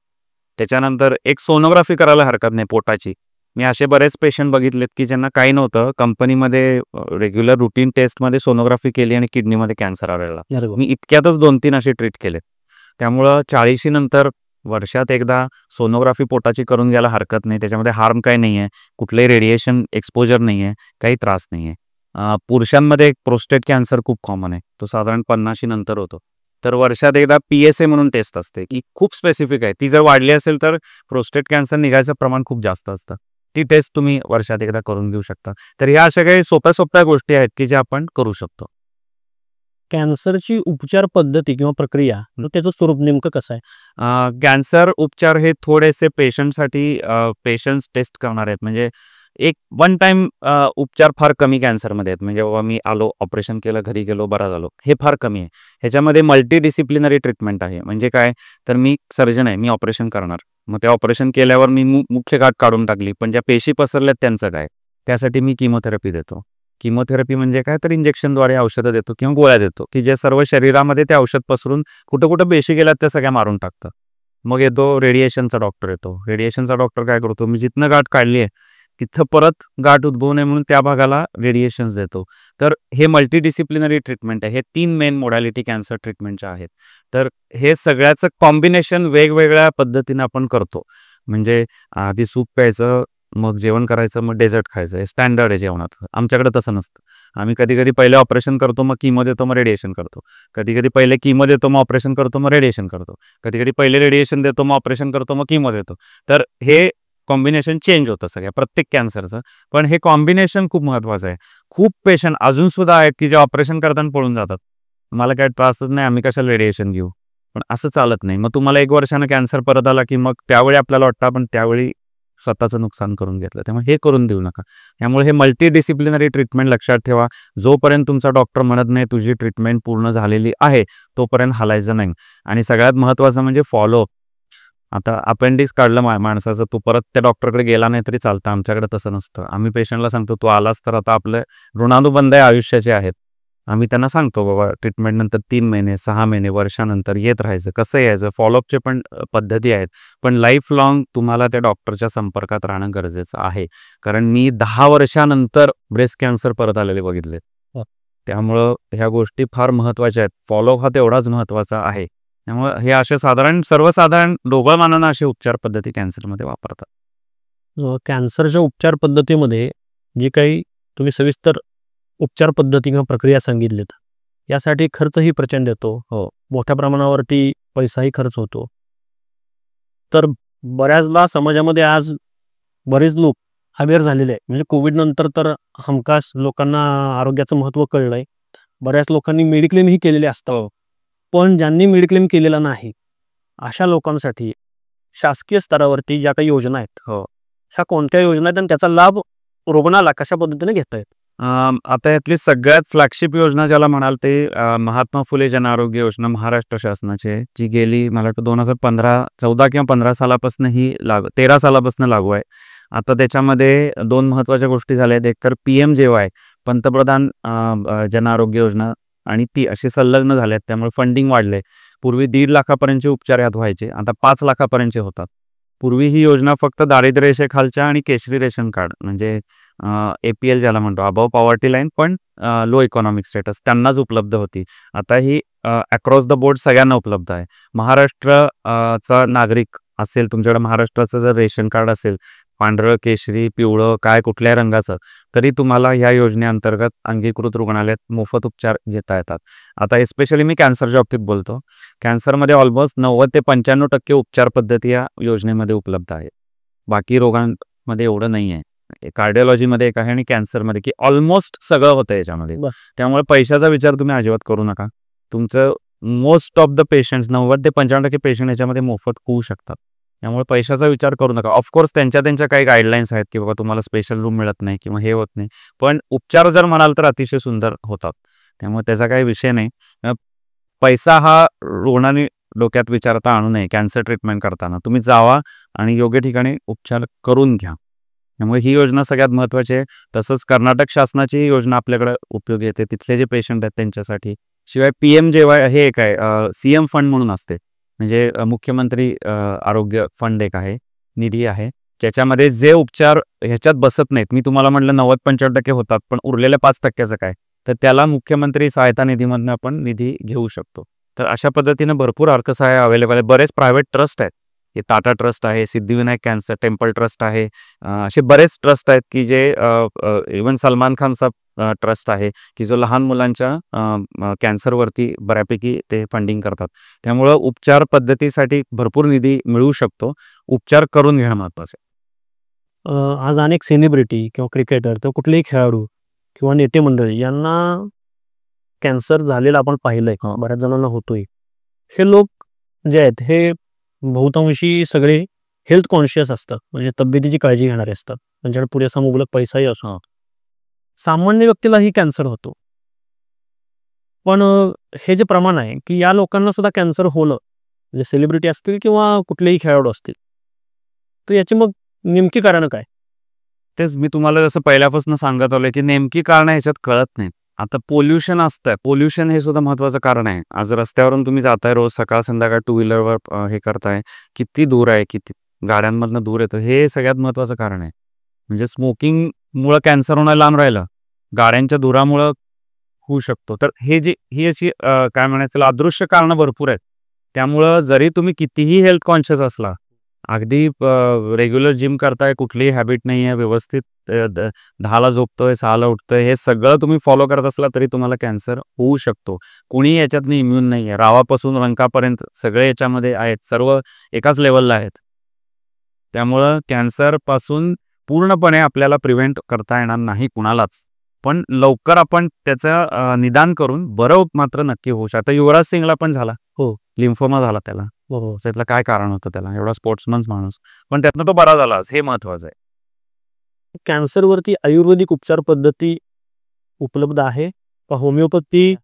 त्याच्यानंतर एक सोनोग्राफी करायला हरकत नाही पोटाची. मी असे बरेच पेशंट बघितलेत की ज्यांना काही नव्हतं, कंपनीमध्ये रेग्युलर रुटीन टेस्टमध्ये सोनोग्राफी केली आणि किडनीमध्ये कॅन्सर आलेला. मी इतक्यातच 2-3 असे ट्रीट केले. त्यामुळं 40 नंतर वर्षात एकदा सोनोग्राफी पोटाची करून घ्यायला हरकत नाही. त्याच्यामध्ये हार्म काही नाही आहे, कुठलंही रेडिएशन एक्सपोजर नाही आहे, काही त्रास नाही आहे. पुरुषांमध्ये प्रोस्टेट कॅन्सर खूप कॉमन आहे, तो साधारण 50 नंतर होतो. तर वर्षात एकदा PSA म्हणून टेस्ट असते, की खूप स्पेसिफिक आहे. ती जर वाढली असेल तर प्रोस्टेट कॅन्सर निघायचं प्रमाण खूप जास्त असतं. ती टेस्ट तुम्ही वर्षात एकदा करून घेऊ शकता. तर ह्या अशा काही सोप्या गोष्टी आहेत की ज्या आपण करू शकतो. कॅन्सरची उपचार पद्धती किंवा प्रक्रिया त्याचं स्वरूप नेमकं कसं आहे? कॅन्सर उपचार हे थोडेसे पेशंटसाठी पेशंट्स टेस्ट करणार आहेत. म्हणजे एक वन टाइम उपचार फार कमी कॅन्सरमध्ये आहेत. म्हणजे बाबा मी आलो, ऑपरेशन केलं, घरी गेलो, बरा झालो, हे फार कमी आहे. ह्याच्यामध्ये मल्टीडिसिप्लिनरी ट्रीटमेंट आहे. म्हणजे काय, तर मी सर्जन आहे, मी ऑपरेशन करणार. मग ते ऑपरेशन केल्यावर मी मुख्य गाठ काढून टाकली, पण ज्या पेशी पसरल्यात त्यांचं काय, त्यासाठी मी किमोथेरपी देतो. किमोथेरपी म्हणजे काय, तर इंजेक्शनद्वारे औषधं देतो किंवा गोळ्या देतो, की जे सर्व शरीरामध्ये ते औषध पसरून कुठं पेशी गेल्यात त्या सगळ्या मारून टाकतं. मग येतो रेडिएशनचा डॉक्टर येतो. रेडिएशनचा डॉक्टर काय करतो, मी जिथनं गाठ काढली आहे तिथं परत गाठ उद्भवू नये म्हणून त्या भागाला रेडिएशन्स देतो. तर हे मल्टीडिसिप्लिनरी ट्रीटमेंट आहे. हे 3 मेन मोडॅलिटी कॅन्सर ट्रीटमेंटच्या आहेत. तर हे सगळ्याचं कॉम्बिनेशन वेगवेगळ्या पद्धतीने आपण करतो. म्हणजे आधी सूप प्यायचं, मग जेवण करायचं, मग डेझर्ट खायचं, हे स्टँडर्ड आहे जेवणात. आमच्याकडे तसं नसतं. आम्ही कधी पहिले ऑपरेशन करतो, मग किमो देतो, मग रेडिएशन करतो. कधी पहिले किमो देतो, मग ऑपरेशन करतो, मग रेडिएशन करतो. कधी पहिले रेडिएशन देतो, मग ऑपरेशन करतो, मग किमो देतो. तर हे कॉम्बिनेशन चेंज होतं सगळ्या प्रत्येक कॅन्सरचं. पण हे कॉम्बिनेशन खूप महत्त्वाचं आहे. खूप पेशंट अजून सुद्धा आहेत की जे ऑपरेशन करताना पळून जातात, मला काय त्रासच नाही, आम्ही कशाला रेडिएशन घेऊ. पण असं चालत नाही. मग तुम्हाला 1 वर्षानं कॅन्सर परत आला की मग त्यावेळी आपल्याला वाटतं आपण त्यावेळी स्वतःचं नुकसान करून घेतलं. त्यामुळे हे करून देऊ नका. त्यामुळे हे मल्टीडिसिप्लिनरी ट्रीटमेंट लक्षात ठेवा. जोपर्यंत तुमचा डॉक्टर म्हणत नाही तुझी ट्रीटमेंट पूर्ण झालेली आहे, तोपर्यंत हालायचं नाही. आणि सगळ्यात महत्त्वाचं म्हणजे फॉलोअप. आता अपेंडिक्स काढलं माणसाचं, तो परत त्या डॉक्टरकडे गेला नाही तरी चालतं. आमच्याकडे तसं नसतं. आम्ही पेशंटला सांगतो, तू आलास तर आता आपले ऋणानुबंध आयुष्याचे आहेत. आम्ही त्यांना सांगतो, बाबा ट्रीटमेंट नंतर 3 महिने, 6 महिने, वर्षानंतर येत राहायचं. कसं यायचं, फॉलोअपचे पण पद्धती आहेत. पण लाईफ लाँग तुम्हाला त्या डॉक्टरच्या संपर्कात राहणं गरजेचं आहे. कारण मी 10 वर्षानंतर ब्रेस्ट कॅन्सर परत आलेले बघितले. त्यामुळं ह्या गोष्टी फार महत्त्वाच्या आहेत. फॉलोअप हा तेवढाच महत्त्वाचा आहे. त्यामुळे हे असे सर्वसाधारण ढोबळमानानं असे उपचार पद्धती कॅन्सरमध्ये वापरतात. कॅन्सरच्या उपचार पद्धतीमध्ये जी काही तुम्ही सविस्तर उपचार पद्धती किंवा प्रक्रिया सांगितलीत, यासाठी खर्चही प्रचंड येतो. मोठ्या प्रमाणावरती पैसाही खर्च होतो. तर बऱ्याचदा समाजामध्ये आज बरेच लोक अवेअर झालेले आहे. म्हणजे कोविड नंतर तर हमखास लोकांना आरोग्याचं महत्त्व कळलंय. बऱ्याच लोकांनी मेडिक्लेमही केलेले असतं. पण ज्यांनी मेडिक्लेम केलेला नाही, अशा लोकांसाठी शासकीय स्तरावरती ज्या काही योजना आहेत, ह्या कोणत्या योजना आहेत आणि त्याचा लाभ रुग्णाला कशा पद्धतीने घेता येतो? आता यातली सगळ्यात फ्लॅगशिप योजना ज्याला म्हणाल ते महात्मा फुले जन आरोग्य योजना महाराष्ट्र शासनाची आहे, जी गेली मला वाटतं 2014 किंवा 15 सालापासून ही 13 सालापासून लागू आहे. आता त्याच्यामध्ये 2 महत्त्वाच्या गोष्टी झाल्या आहेत. एक तर PMJY पंतप्रधान जन आरोग्य योजना आणि ती अशी संलग्न झाल्यात, त्यामुळे फंडिंग वाढले. पूर्वी 1.5 लाखापर्यंतचे उपचार यात व्हायचे, आता 5 लाखापर्यंतचे होतात. पूर्वी ही योजना फक्त दारिद्र्य रेषेखालच्या आणि केशरी रेशन कार्ड म्हणजे APL ज्याला म्हणतो, अबव पॉवर्टी लाईन पण लो इकॉनॉमिक स्टेटस, त्यांनाच उपलब्ध होती. आता ही अक्रॉस द बोर्ड सगळ्यांना उपलब्ध आहे. महाराष्ट्रचा नागरिक असेल, तुमच्याकडे महाराष्ट्राचं जर रेशन कार्ड असेल, पांढरं, केशरी, पिवळं, काय कुठल्याही रंगाचं, तरी तुम्हाला ह्या योजनेअंतर्गत अंगीकृत रुग्णालयात मोफत उपचार घेता येतात. आता एस्पेशली मी कॅन्सरच्या बाबतीत बोलतो. कॅन्सरमध्ये ऑलमोस्ट 90 ते 95% उपचार पद्धती या योजनेमध्ये उपलब्ध आहे. बाकी रोगांमध्ये एवढं नाही आहे. कार्डिओलॉजीमध्ये एक आहे आणि कॅन्सरमध्ये, की ऑलमोस्ट सगळं होतं याच्यामध्ये. त्यामुळे पैशाचा विचार तुम्ही अजिबात करू नका. तुमचं मोस्ट ऑफ द पेशंट्स 90 ते 95% पेशंट याच्यामध्ये मोफत होऊ शकतात. त्यामुळे पैशाचा विचार करू नका. ऑफकोर्स त्यांच्या काही गाईडलाईन्स आहेत की बाबा तुम्हाला स्पेशल रूम मिळत नाही किंवा हे होत नाही, पण उपचार जर म्हणाल तर अतिशय सुंदर होतात. त्यामुळे त्याचा काही विषय नाही. पैसा हा रुग्णाने डोक्यात विचारता आणू नये. कॅन्सर ट्रीटमेंट करताना तुम्ही जावा आणि योग्य ठिकाणी उपचार करून घ्या. त्यामुळे ही योजना सगळ्यात महत्त्वाची आहे. तसंच कर्नाटक शासनाची योजना आपल्याकडे उपयोगी येते तिथले जे पेशंट आहेत त्यांच्यासाठी. शिवाय PMJY हे एक आहे, CM फंड म्हणून असते, म्हणजे मुख्यमंत्री आरोग्य फंड एक आहे, निधी आहे, ज्याच्यामध्ये जे उपचार ह्याच्यात बसत नाहीत, मी तुम्हाला म्हटलं 90-95% होतात, पण उरलेल्या 5%चं काय, तर त्याला मुख्यमंत्री सहायता निधीमधून आपण निधी घेऊ शकतो. तर अशा पद्धतीनं भरपूर अर्थसहाय्य अवेलेबल आहे. बरेच प्रायव्हेट ट्रस्ट आहेत, हे टाटा ट्रस्ट आहे, सिद्धिविनायक कॅन्सर टेम्पल ट्रस्ट आहे, असे बरेच ट्रस्ट आहेत की जे इवन सलमान खानचा ट्रस्ट आहे की जो लहान मुलांच्या कॅन्सरवरती बऱ्यापैकी ते फंडिंग करतात. त्यामुळं उपचार पद्धतीसाठी भरपूर निधी मिळू शकतो. उपचार करून घेणं महत्त्वाचं आहे. आज अनेक सेलिब्रिटी किंवा क्रिकेटर किंवा कुठलेही खेळाडू किंवा नेते मंडळी यांना कॅन्सर झालेला आपण पाहिलंय, बऱ्याच जणांना होतोय. हे लोक जे आहेत हे बहुतांशी सगळे हेल्थ कॉन्शियस असतात, म्हणजे तब्येतीची काळजी घेणारे असतात, त्यांच्याकडे पुरेसा मुबलक पैसाही असतो. सामान्य व्यक्तीलाही कॅन्सर होतो. पण हे जे प्रमाण आहे की या लोकांना सुद्धा कॅन्सर होणं, म्हणजे सेलिब्रिटी असतील किंवा कुठलेही खेळाडू असतील, तर याची मग नेमकी कारण काय? तेच मी तुम्हाला जसं पहिल्यापासून सांगत आलोय की नेमकी कारणं ह्याच्यात कळत नाहीत. आता पोल्युशन असतं, पोल्युशन हे सुद्धा महत्त्वाचं कारण आहे. आज रस्त्यावरून तुम्ही जाताय रोज सकाळ संध्याकाळ टू व्हीलरवर हे करताय, किती धूर आहे, किती गाड्यांमधनं धूर येतो, हे सगळ्यात महत्त्वाचं कारण आहे. म्हणजे स्मोकिंगमुळं कॅन्सर होणं लांब राहिलं, गाड्यांच्या धुरामुळं होऊ शकतो. तर ही अशी काय म्हणायचं त्याला अदृश्य कारणं भरपूर आहेत. त्यामुळं जरी तुम्ही कितीही हेल्थ कॉन्शियस असला, अगदी रेग्युलर जिम करताय, कुठलीही हॅबिट नाही आहे, व्यवस्थित 10ला झोपतोय, 6ला उठतोय, हे सगळं तुम्ही फॉलो करत असला तरी तुम्हाला कॅन्सर होऊ शकतो. कुणीही याच्यातनं इम्युन नाही आहे. रावापासून रंकापर्यंत सगळे याच्यामध्ये आहेत, सर्व एकाच लेवलला आहेत. त्यामुळं कॅन्सरपासून पूर्णपणे आपल्याला प्रिव्हेंट करता येणार नाही कुणालाच, पण लवकर आपण त्याचं निदान करून बरं मात्र नक्की होऊ शकतं. युवराज सिंगला पण झाला, लिम्फोमा झाला त्याला. त्यातलं काय कारण होतं त्याला, एवढा स्पोर्ट्समन माणूस, पण त्यातनं तो बरा झाला, हे महत्वाचं आहे. कॅन्सरवरती आयुर्वेदिक उपचार पद्धती उपलब्ध आहे का होमिओपॅथी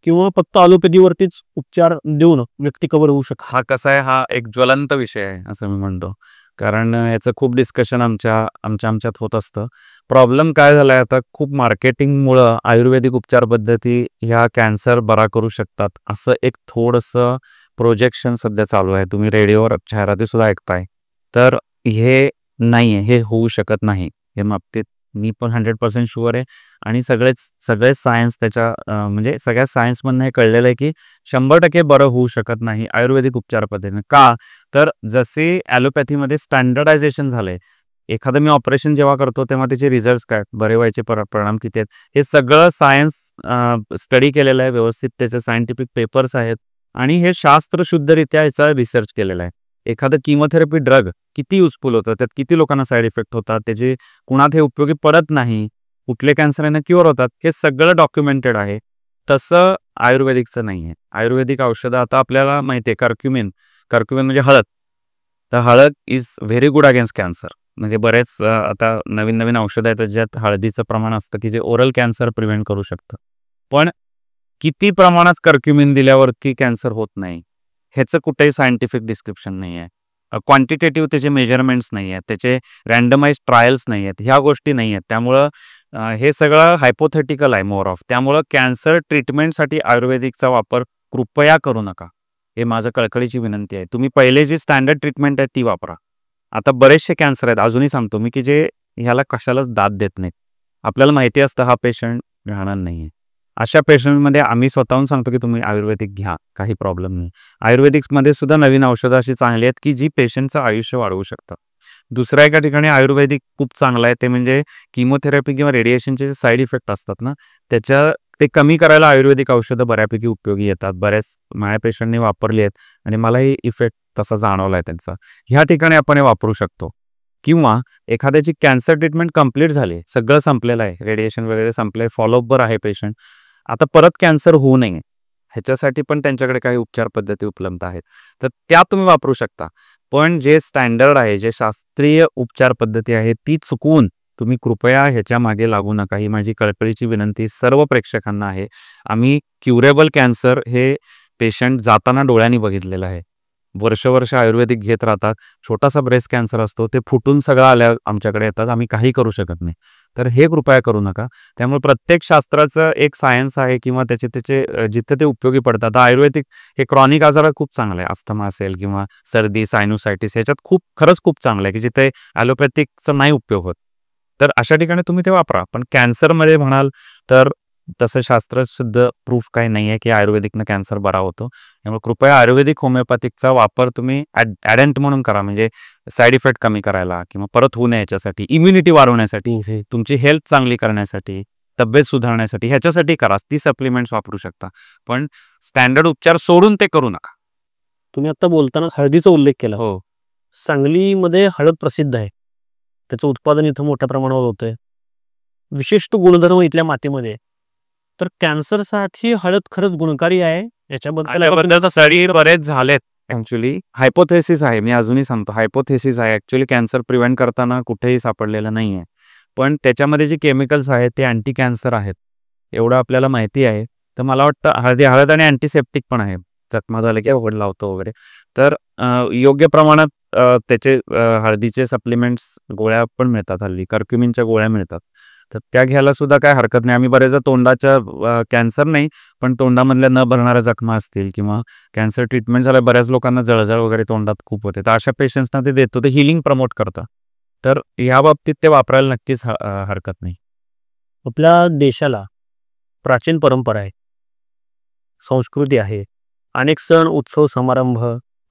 किंवा फक्त ॲलोपॅथीवरतीच उपचार देऊन व्यक्ती कव्हर होऊ शकतो? हा कसा आहे, हा एक ज्वलंत विषय आहे असं मी म्हणतो, कारण याचं खूप डिस्कशन आमच्यात होत असतं. प्रॉब्लेम काय झालाय, आता खूप मार्केटिंगमुळं आयुर्वेदिक उपचार पद्धती ह्या कॅन्सर बरा करू शकतात असं एक थोडंसं प्रोजेक्शन सध्या चालू आहे. तुम्ही रेडिओवर जाहिराती सुद्धा ऐकताय, तर हे नाही आहे, हे होऊ शकत नाही. हे बाबतीत मी पण 100% शुअर आहे. आणि सगळेच सायन्स त्याच्या म्हणजे सगळ्या सायन्समधनं हे कळलेलं आहे की 100% बरं होऊ शकत नाही आयुर्वेदिक उपचार पद्धतीने. का तर जसे ॲलोपॅथीमध्ये स्टँडर्डायझेशन झालंय, एखादं मी ऑपरेशन जेव्हा करतो तेव्हा त्याचे रिझल्ट्स काय, बरे व्हायचे परिणाम किती आहेत, हे सगळं सायन्स स्टडी केलेलं आहे व्यवस्थित, त्याचे सायंटिफिक पेपर्स आहेत आणि हे शास्त्रशुद्धरित्या याचा रिसर्च केलेला आहे. एखादं किमोथेरपी ड्रग किती युजफुल होतं, त्यात किती लोकांना साईड इफेक्ट होतात, त्याचे कुणात हे उपयोगी पडत नाही, कुठले कॅन्सर यांना क्युअर होतात, हे सगळं डॉक्युमेंटेड आहे. तसं आयुर्वेदिकचं नाही आहे. आयुर्वेदिक औषधं आता आपल्याला माहिती आहे, कर्क्युमिन म्हणजे हळद. तर हळद is very good against cancer. म्हणजे बरेच आता नवीन नवीन औषधं आहेत ज्यात हळदीचं प्रमाण असतं की जे ओरल कॅन्सर प्रिव्हेंट करू शकतं. पण किती प्रमाणात कर्क्युमिन दिल्यावरती कॅन्सर होत नाही, ह्याचं कुठेही सायंटिफिक डिस्क्रिप्शन नाही आहे. क्वांटिटेटिव्ह त्याचे मेजरमेंट्स नाही आहेत, त्याचे रँडमाइज ट्रायल्स नाही आहेत, ह्या गोष्टी नाही आहेत. त्यामुळं हे सगळं हायपोथेटिकल आहे मोर ऑफ. त्यामुळं कॅन्सर ट्रीटमेंटसाठी आयुर्वेदिकचा वापर कृपया करू नका. हे माझं कळकळीची विनंती आहे. तुम्ही पहिले जी स्टँडर्ड ट्रीटमेंट आहे ती वापरा. आता बरेचसे कॅन्सर आहेत, अजूनही सांगतो मी, की जे ह्याला कशालाच दाद देत नाहीत. आपल्याला माहिती असतं हा पेशंट राहणार नाही आहे. अशा पेशंटमध्ये आम्ही स्वतःहून सांगतो की तुम्ही आयुर्वेदिक घ्या, काही प्रॉब्लेम नाही. आयुर्वेदिकमध्ये सुद्धा नवीन औषधं अशी चांगली आहेत की जी पेशंटचं आयुष्य वाढवू शकतात. दुसऱ्या एका ठिकाणी आयुर्वेदिक खूप चांगलं आहे, ते म्हणजे किमोथेरपी किंवा रेडिएशनचे जे साईड इफेक्ट असतात ना, ते कमी करायला आयुर्वेदिक औषधं बऱ्यापैकी उपयोगी येतात. बऱ्याच माझ्या पेशंटने वापरली आहेत आणि मलाही इफेक्ट तसा जाणवला आहे त्यांचा. ह्या ठिकाणी आपण हे वापरू शकतो. किंवा एखाद्याची कॅन्सर ट्रीटमेंट कंप्लीट झाली, सगळं संपलेलं आहे, रेडिएशन वगैरे संपलंय, फॉलोअपवर आहे पेशंट, आता परत कॅन्सर होऊ नये ह्याच्यासाठी पण त्यांच्याकडे काही उपचार पद्धती उपलब्ध आहेत, तर त्या तुम्ही वापरू शकता. पण जे स्टँडर्ड आहे, जे शास्त्रीय उपचार पद्धती आहे ती चुकवून तुम्ही कृपया ह्याच्या मागे लागू नका. ही माझी कळकळीची विनंती सर्व प्रेक्षकांना आहे. आम्ही क्युरेबल कॅन्सर हे पेशंट जाताना डोळ्यांनी बघितलेलं आहे. वर्ष आयुर्वेदिक घेत राहतात. छोटासा ब्रेस्ट कॅन्सर असतो, ते फुटून सगळं आल्या आमच्याकडे येतात, आम्ही काही करू शकत नाही. तर हे कृपया करू नका. त्यामुळे प्रत्येक शास्त्राचं एक सायन्स आहे किंवा त्याचे जिथे ते उपयोगी पडतात. आयुर्वेदिक हे क्रॉनिक आजारात खूप चांगलं आहे. अस्थमा असेल किंवा सर्दी, सायनुसायटिस ह्याच्यात खरंच खूप चांगलं आहे की जिथे ॲलोपॅथिकचा नाही उपयोग होत. तर अशा ठिकाणी तुम्ही ते वापरा. पण कॅन्सरमध्ये म्हणाल तर तसं शास्त्रशुद्ध प्रूफ काही नाही आहे की आयुर्वेदिकनं कॅन्सर बरा होतो. त्यामुळे कृपया आयुर्वेदिक होमिओपॅथिकचा वापर तुम्ही ॲडंट म्हणून करा, म्हणजे साईड इफेक्ट कमी करायला किंवा परत होऊ नये याच्यासाठी, इम्युनिटी वाढवण्यासाठी, तुमची हेल्थ चांगली करण्यासाठी, तब्येत सुधारण्यासाठी, ह्याच्यासाठी करा. ती सप्लिमेंट्स वापरू शकता. पण स्टँडर्ड उपचार सोडून ते करू नका. तुम्ही आता बोलताना हळदीचा उल्लेख केला. हो, सांगलीमध्ये हळद प्रसिद्ध आहे. त्याचं उत्पादन इथं मोठ्या प्रमाणावर होतंय. विशिष्ट गुणधर्म इथल्या मातीमध्ये. तर कॅन्सरसाठी हळद खरंच गुणकारी आहे याच्याबद्दल याबद्दलचा स्टडी बरेच झालेत. ॲक्च्युली हायपोथेसिस आहे, मी अजूनही सांगतो हायपोथेसिस आहे. ॲक्च्युली कॅन्सर प्रिव्हेंट करताना कुठेही सापडलेलं नाही आहे. पण त्याच्यामध्ये जे केमिकल्स आहेत ते अँटी कॅन्सर आहेत, एवढं आपल्याला माहिती आहे. तर मला वाटतं हळद आणि अँटीसेप्टिक पण आहे. जखमा झाले की औषध लावतो वगैरे. तर योग्य प्रमाणात त्याचे हळदीचे सप्लिमेंट्स गोळ्या पण मिळतात, हल्ली कर्क्युमिनच्या गोळ्या मिळतात. तर त्या घ्यायला सुद्धा काय हरकत नाही. आम्ही बरेचदा तोंडाच्या कॅन्सर नाही, पण तोंडामधल्या न भरणाऱ्या जखमा असतील किंवा कॅन्सर ट्रीटमेंट झाल्या, बऱ्याच लोकांना जळजळ वगैरे तोंडात खूप होते, तर अशा पेशंट्सना ते देतो. ते हिलिंग प्रमोट करतं. तर या बाबतीत ते वापरायला नक्कीच हरकत नाही. आपल्या देशाला प्राचीन परंपरा आहे, संस्कृती आहे. अनेक सण, उत्सव, समारंभ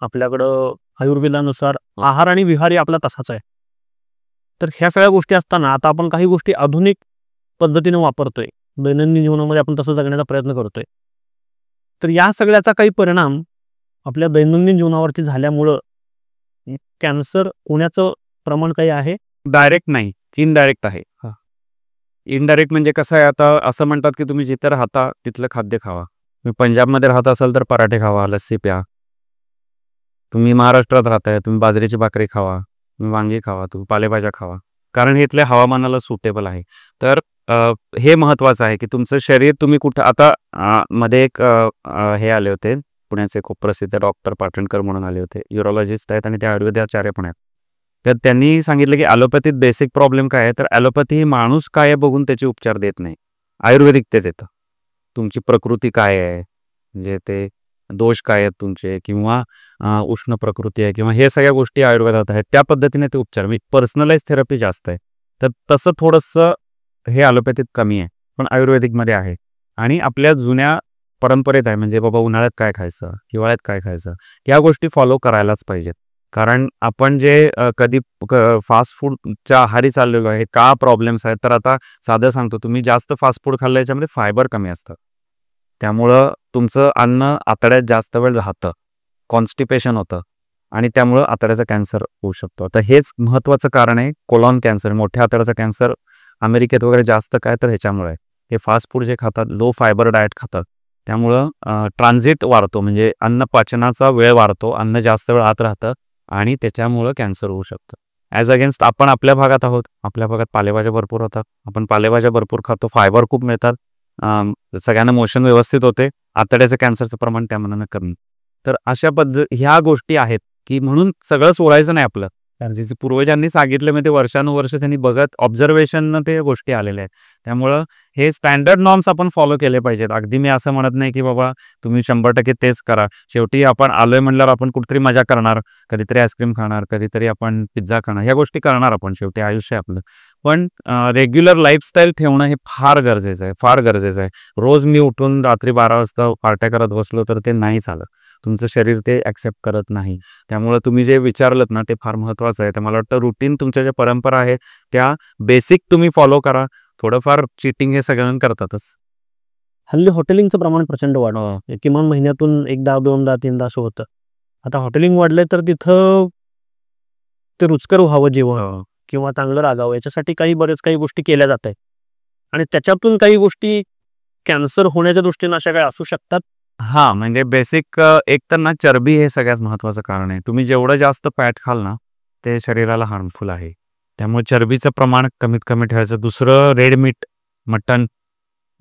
आपल्याकडं आयुर्वेदानुसार आहार आणि विहार आपला तसाच आहे. तर ह्या सगळ्या गोष्टी असताना आता आपण काही गोष्टी आधुनिक पद्धतीने वापरतोय. दैनंदिन जीवनामध्ये आपण तसं जगण्याचा प्रयत्न करतोय. तर या सगळ्याचा काही परिणाम आपल्या दैनंदिन जीवनावरती झाल्यामुळं कॅन्सर होण्याचं प्रमाण काही आहे? डायरेक्ट नाही, इनडायरेक्ट आहे. इनडायरेक्ट म्हणजे कसं आहे, आता असं म्हणतात की तुम्ही जिथे राहता तिथलं खाद्य खावा. तुम्ही पंजाबमध्ये राहत असाल तर पराठे खावा, लस्सी प्या. तुम्ही महाराष्ट्रात राहताय, तुम्ही बाजरीची भाकरी खावा, तुम्ही वांगी खावा, तुम्ही पालेभाज्या खावा, कारण हे इथल्या हवामानाला सुटेबल आहे. तर हे महत्त्वाचं आहे की तुमचं शरीर तुम्ही कुठं. आता मध्ये एक हे आले होते, पुण्याचे खूप प्रसिद्ध डॉक्टर पाटणकर म्हणून आले होते, युरोलॉजिस्ट आहेत आणि ते आयुर्वेदाचार्य पण आहेत. तर त्यांनी सांगितलं की ॲलोपॅथीत बेसिक प्रॉब्लेम काय आहे, तर ॲलोपॅथी ही माणूस काय आहे बघून त्याचे उपचार देत नाही, आयुर्वेदिक ते देतं. तुमची प्रकृती काय आहे, म्हणजे ते दोष काय आहेत तुमचे, किंवा उष्ण प्रकृती आहे, किंवा हे सगळ्या गोष्टी आयुर्वेदात आहेत, त्या पद्धतीने ते उपचार. मी पर्सनलाइज थेरपी जास्त आहे, तर तसं थोडंसं हे ॲलोपॅथीत कमी आहे, पण आयुर्वेदिकमध्ये आहे. आणि आपल्या जुन्या परंपरेत आहे, म्हणजे बाबा उन्हाळ्यात काय खायचं, हिवाळ्यात काय खायचं, या गोष्टी फॉलो करायलाच पाहिजेत. कारण आपण जे कधी फास्ट फूडच्या आहारी चाललेलो आहे, का प्रॉब्लेम्स आहेत, तर आता साधं सांगतो, तुम्ही जास्त फास्ट फूड खाल्लं याच्यामध्ये फायबर कमी असतं, त्यामुळं तुमचं अन्न आतड्यात जास्त वेळ राहतं, कॉन्स्टिपेशन होतं, आणि त्यामुळं आतड्याचा कॅन्सर होऊ शकतो. तर हेच महत्त्वाचं कारण आहे कोलॉन कॅन्सर, मोठ्या आतड्याचा कॅन्सर अमेरिकेत वगैरे जास्त काय तर ह्याच्यामुळे आहे. हे फास्ट फूड जे खातात, लो फायबर डाएट खातात, त्यामुळं ट्रान्झिट वाढतो, म्हणजे अन्न पचनाचा वेळ वाढतो, अन्न जास्त वेळ आत राहतं आणि त्याच्यामुळं कॅन्सर होऊ शकतं. ॲज अगेन्स्ट आपण आपल्या भागात आहोत, आपल्या भागात पालेभाज्या भरपूर होतात, आपण पालेभाज्या भरपूर खातो, फायबर खूप मिळतात, सगळ्यांना मोशन व्यवस्थित होते, आतड्याचं कॅन्सरचं प्रमाण त्या मनानं कमी. तर अशा ह्या गोष्टी आहेत की म्हणून सगळं सोडायचं नाही आपलं, कारण जे पूर्वजांनी सांगितलं मग ते वर्षानुवर्ष त्यांनी बघत ऑब्झर्वेशननं ते गोष्टी आलेल्या आहेत. त्यामुळं हे स्टँडर्ड नॉर्म्स आपण फॉलो केले पाहिजेत. अगदी मी असं म्हणत नाही की बाबा तुम्ही 100% तेच करा. शेवटी आपण आलोय म्हणल्यावर आपण कुठेतरी मजा करणार, कधीतरी आईस्क्रीम खाणार, कधीतरी आपण पिझ्झा खाणार, ह्या गोष्टी करणार आपण, शेवटी आयुष्य आपलं. पण रेग्युलर लाईफस्टाईल ठेवणं हे फार गरजेचं आहे, फार गरजेचं आहे. रोज मी उठून रात्री 12 वाजता पार्ट्या करत बसलो तर ते नाही चालत, तुमचं शरीर ते ॲक्सेप्ट करत नाही. त्यामुळं तुम्ही जे विचारलं ना ते फार महत्त्वाचं आहे. तर मला वाटतं रुटीन तुमच्या ज्या परंपरा आहे त्या बेसिक तुम्ही फॉलो करा. थोडंफार चीटिंग हे सगळ्यांना करतातच. हल्ली हॉटेलिंगचं प्रमाण प्रचंड वाढलं, किमान महिन्यातून एकदा, दोनदा, तीनदा असं होतं. आता हॉटेलिंग वाढलंय तर तिथं ते रुचकर व्हावं जेवण किंवा चांगलं लागावं याच्यासाठी बरेच काही गोष्टी केल्या जात आहेत आणि त्याच्यातून काही गोष्टी कॅन्सर होण्याच्या दृष्टीने अशा काही असू शकतात. हां, म्हणजे बेसिक एक तर ना चरबी हे सगळ्यात महत्त्वाचं कारण आहे. तुम्ही जेवढं जास्त फॅट खाल ना ते शरीराला हार्मफुल आहे. त्यामुळे चरबीचं प्रमाण कमीत कमी ठेवायचं. दुसरं रेड मीट, मटण,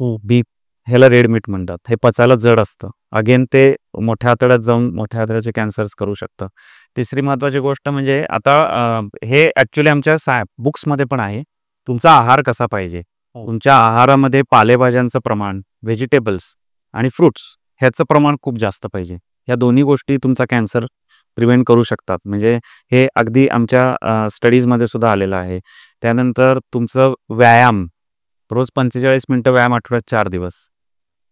बीफ ह्याला रेड मीट म्हणतात. हे पचायला जड असतं. अगेन ते मोठ्या आतड्यात जाऊन मोठ्या आतड्याचे कॅन्सर्स करू शकतं. तिसरी महत्त्वाची गोष्ट म्हणजे आता हे ॲक्च्युली आमच्या बुक्समध्ये पण आहे. तुमचा आहार कसा पाहिजे. तुमच्या आहारामध्ये पालेभाज्यांचं प्रमाण, व्हेजिटेबल्स आणि फ्रुट्स ह्याचं प्रमाण खूप जास्त पाहिजे. ह्या दोन्ही गोष्टी तुमचा कॅन्सर प्रिव्हेंट करू शकतात. म्हणजे हे अगदी आमच्या स्टडीजमध्ये सुद्धा आलेलं आहे. त्यानंतर तुमचं व्यायाम, रोज 45 मिनिटं व्यायाम, आठवड्यात 4 दिवस,